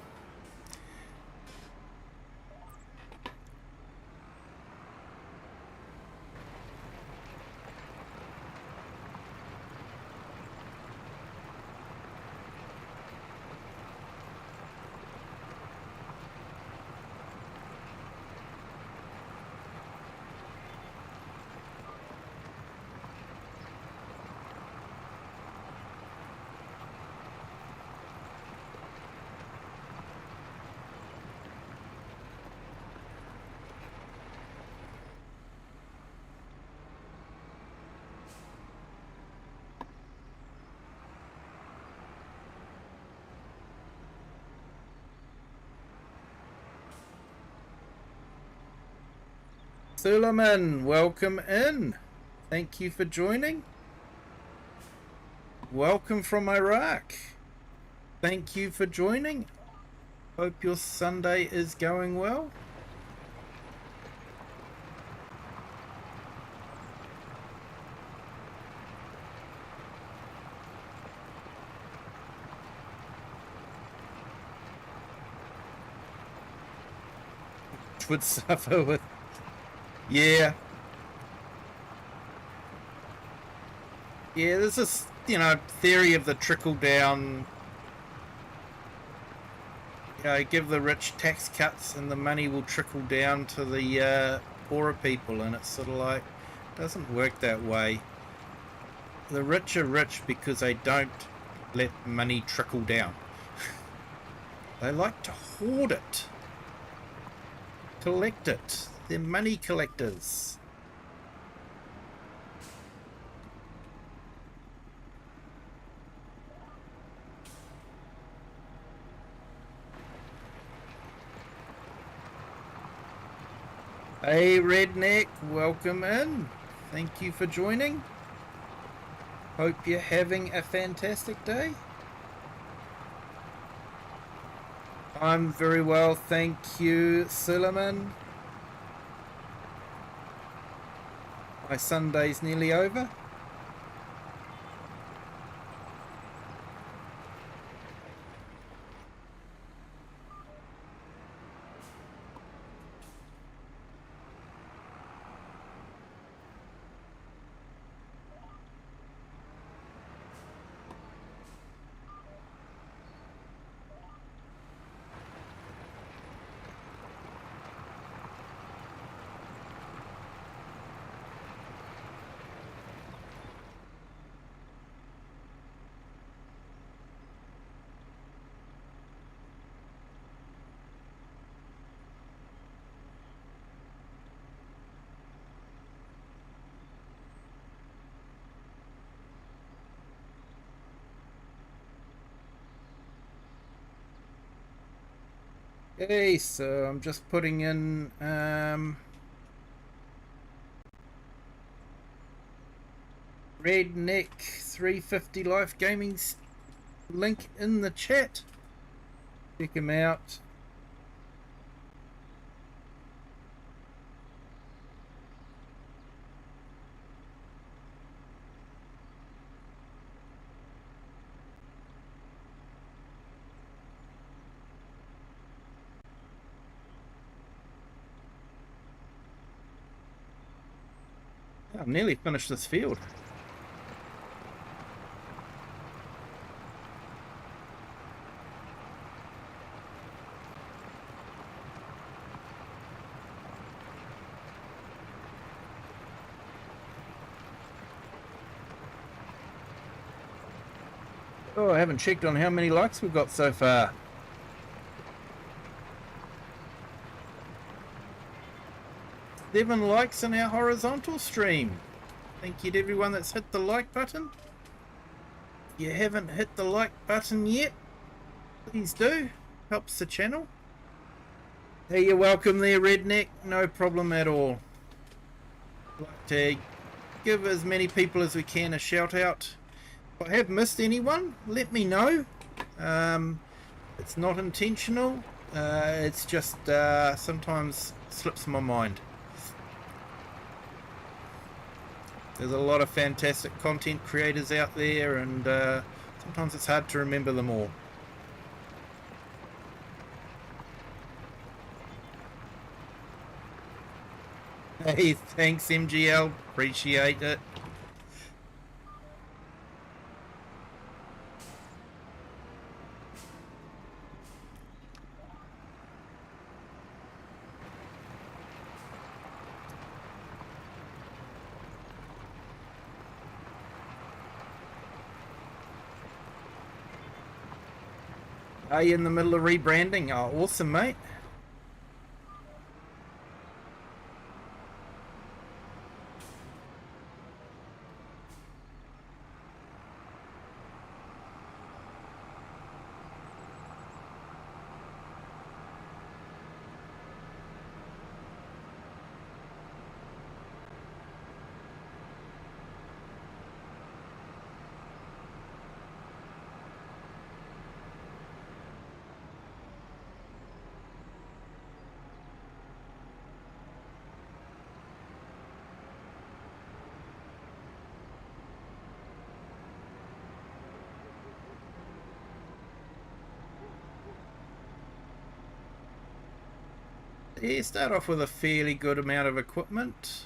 Silverrun, welcome in. Thank you for joining. Welcome from Iraq. Thank you for joining. Hope your Sunday is going well. Would suffer with, yeah, there's this, theory of the trickle down, give the rich tax cuts and the money will trickle down to the poorer people, and it's sort of like, doesn't work that way. The rich are rich because they don't let money trickle down. They like to hoard it. Collect it. They're money collectors. Hey Redneck, welcome in. Thank you for joining. Hope you're having a fantastic day. I'm very well, thank you, Silverrun. My Sunday's nearly over. Okay, so I'm just putting in Redneck 350 Life Gaming's link in the chat. Check him out. I've nearly finished this field. Oh, I haven't checked on how many likes we've got so far. Seven likes in our horizontal stream. Thank you to everyone that's hit the like button. If you haven't hit the like button yet, please do. Helps the channel. Hey, you're welcome there, Redneck. No problem at all. I'd like to give as many people as we can a shout out. If I have missed anyone, let me know. It's not intentional. It's just sometimes slips my mind. There's a lot of fantastic content creators out there, and sometimes it's hard to remember them all. Hey, thanks MGL, appreciate it. Are you in the middle of rebranding? Oh, awesome, mate. Yeah, start off with a fairly good amount of equipment.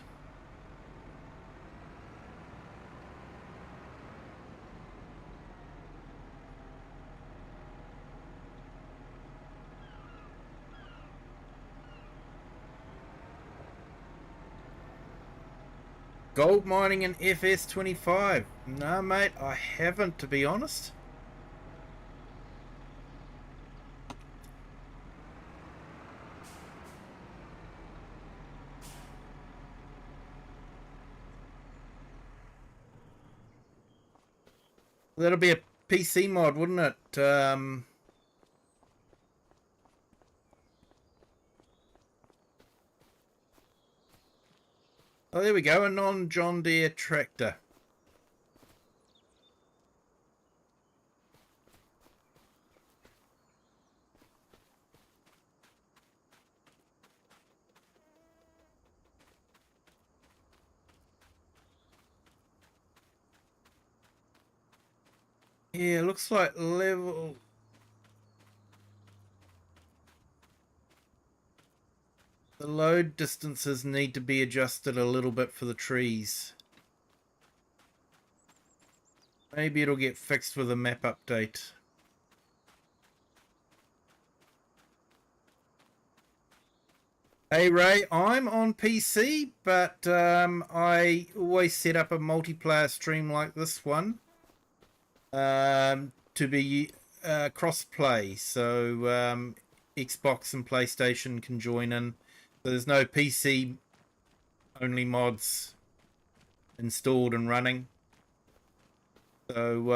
Gold mining in FS25. No, mate, I haven't, to be honest. That'll be a PC mod, wouldn't it? Oh, there we go, a non-John Deere tractor. Yeah, looks like level... The load distances need to be adjusted a little bit for the trees. Maybe it'll get fixed with a map update. Hey Ray, I'm on PC, but I always set up a multiplayer stream like this one to be cross-play, so Xbox and PlayStation can join in. So there's no PC only mods installed and running. So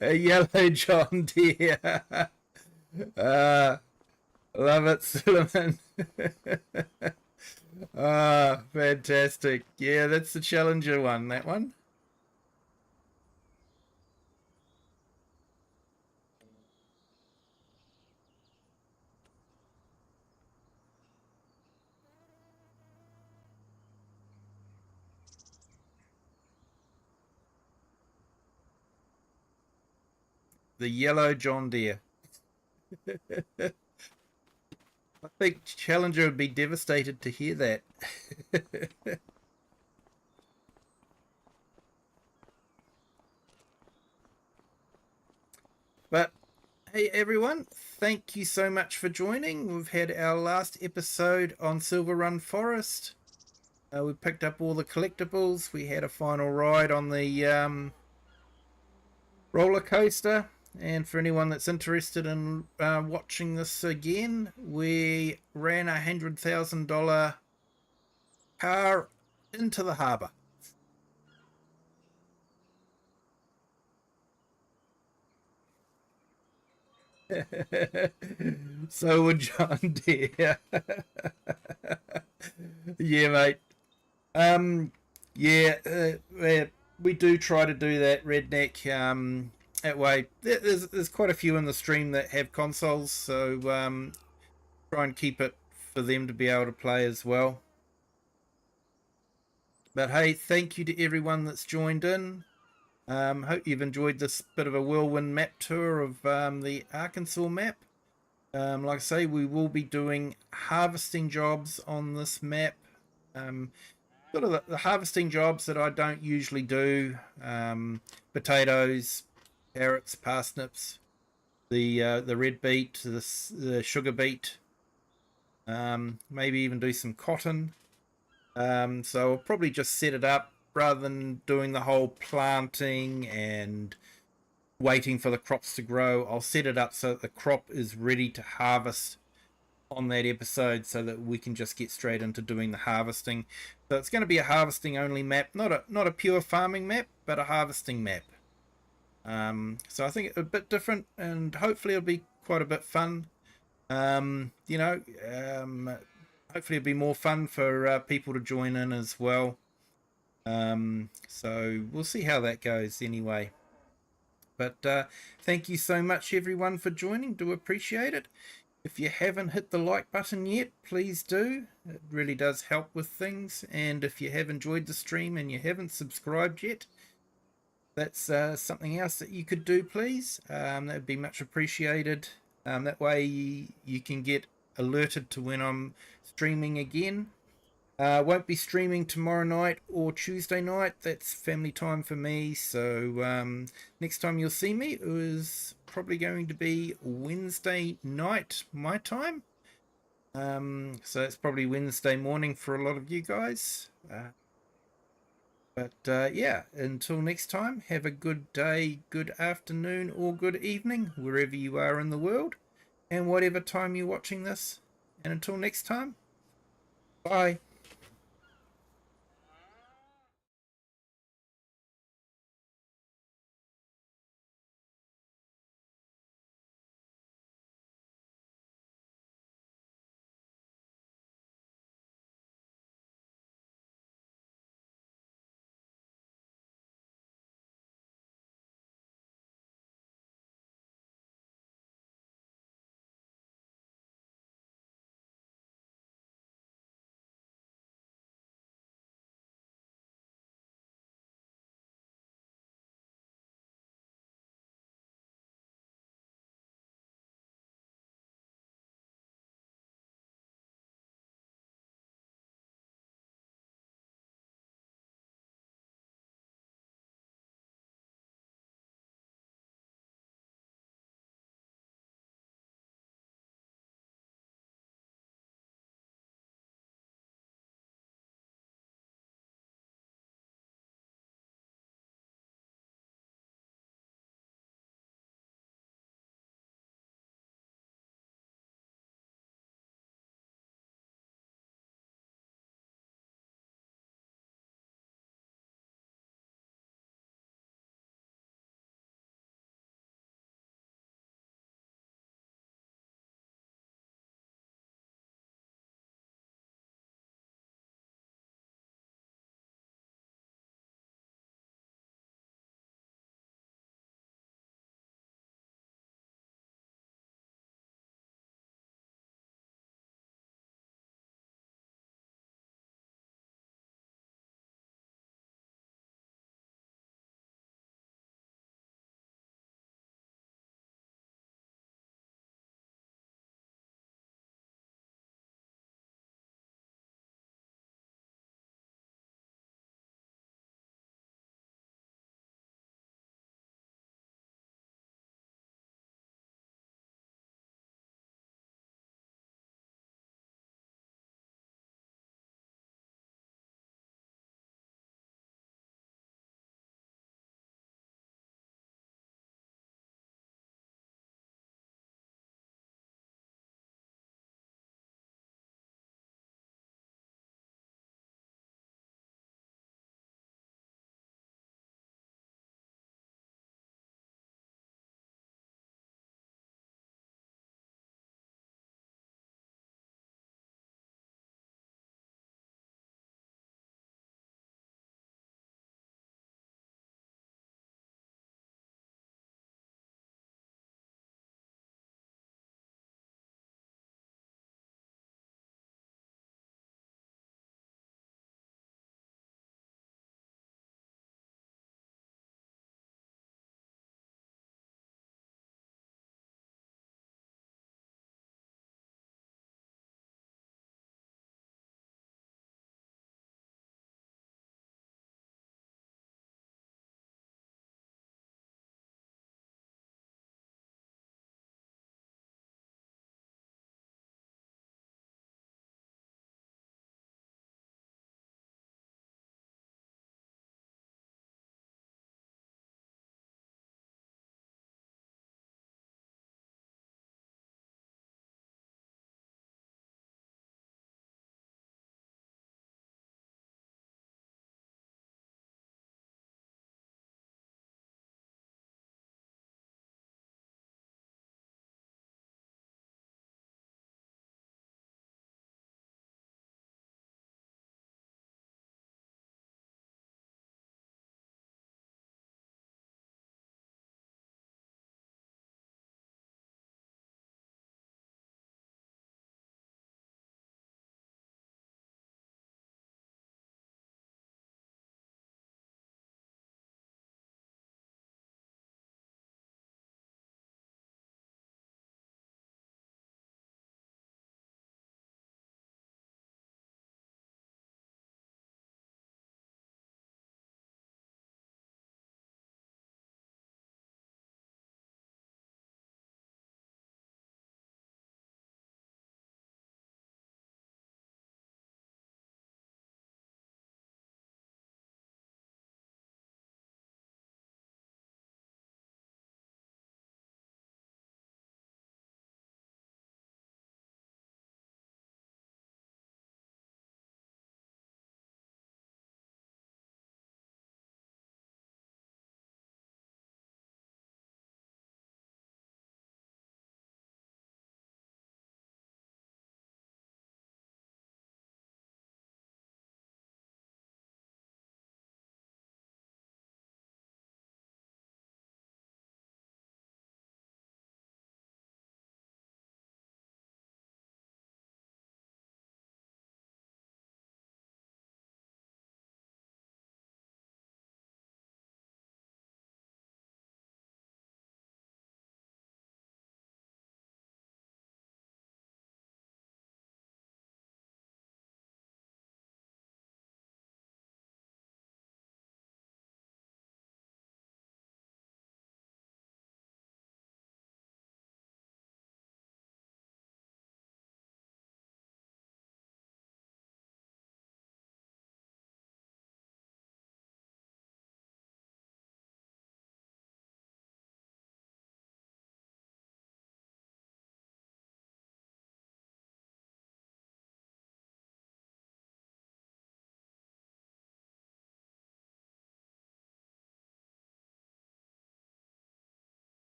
a yellow John Deere. Love it, Suleiman. Fantastic. Yeah, that's the Challenger one, that one. The yellow John Deere. I think Challenger would be devastated to hear that. But hey everyone, thank you so much for joining. We've had our last episode on Silverrun Forest. We picked up all the collectibles. We had a final ride on the roller coaster. And for anyone that's interested in watching this again, we ran $100,000 car into the harbour. So would John Deere. Yeah, mate. Yeah, we do try to do that, Redneck. That way, there's quite a few in the stream that have consoles, so try and keep it for them to be able to play as well. But hey, thank you to everyone that's joined in. Hope you've enjoyed this bit of a whirlwind map tour of the Arkansas map. Like I say, we will be doing harvesting jobs on this map. Sort of the harvesting jobs that I don't usually do. Potatoes, carrots, parsnips, the red beet, the sugar beet. Maybe even do some cotton. So I'll probably just set it up rather than doing the whole planting and waiting for the crops to grow. I'll set it up so that the crop is ready to harvest on that episode so that we can just get straight into doing the harvesting. So it's going to be a harvesting only map, not a pure farming map, but a harvesting map. So I think a bit different, and hopefully it'll be quite a bit fun. Hopefully it'll be more fun for people to join in as well. So we'll see how that goes anyway. But thank you so much everyone for joining. Do appreciate it. If you haven't hit the like button yet, please do. It really does help with things. And if you have enjoyed the stream and you haven't subscribed yet, that's something else that you could do, please. That would be much appreciated. That way you can get alerted to when I'm streaming again. Won't be streaming tomorrow night or Tuesday night. That's family time for me. So next time you'll see me is probably going to be Wednesday night my time. So it's probably Wednesday morning for a lot of you guys. But yeah, until next time, have a good day, good afternoon, or good evening, wherever you are in the world, and whatever time you're watching this. And until next time, bye.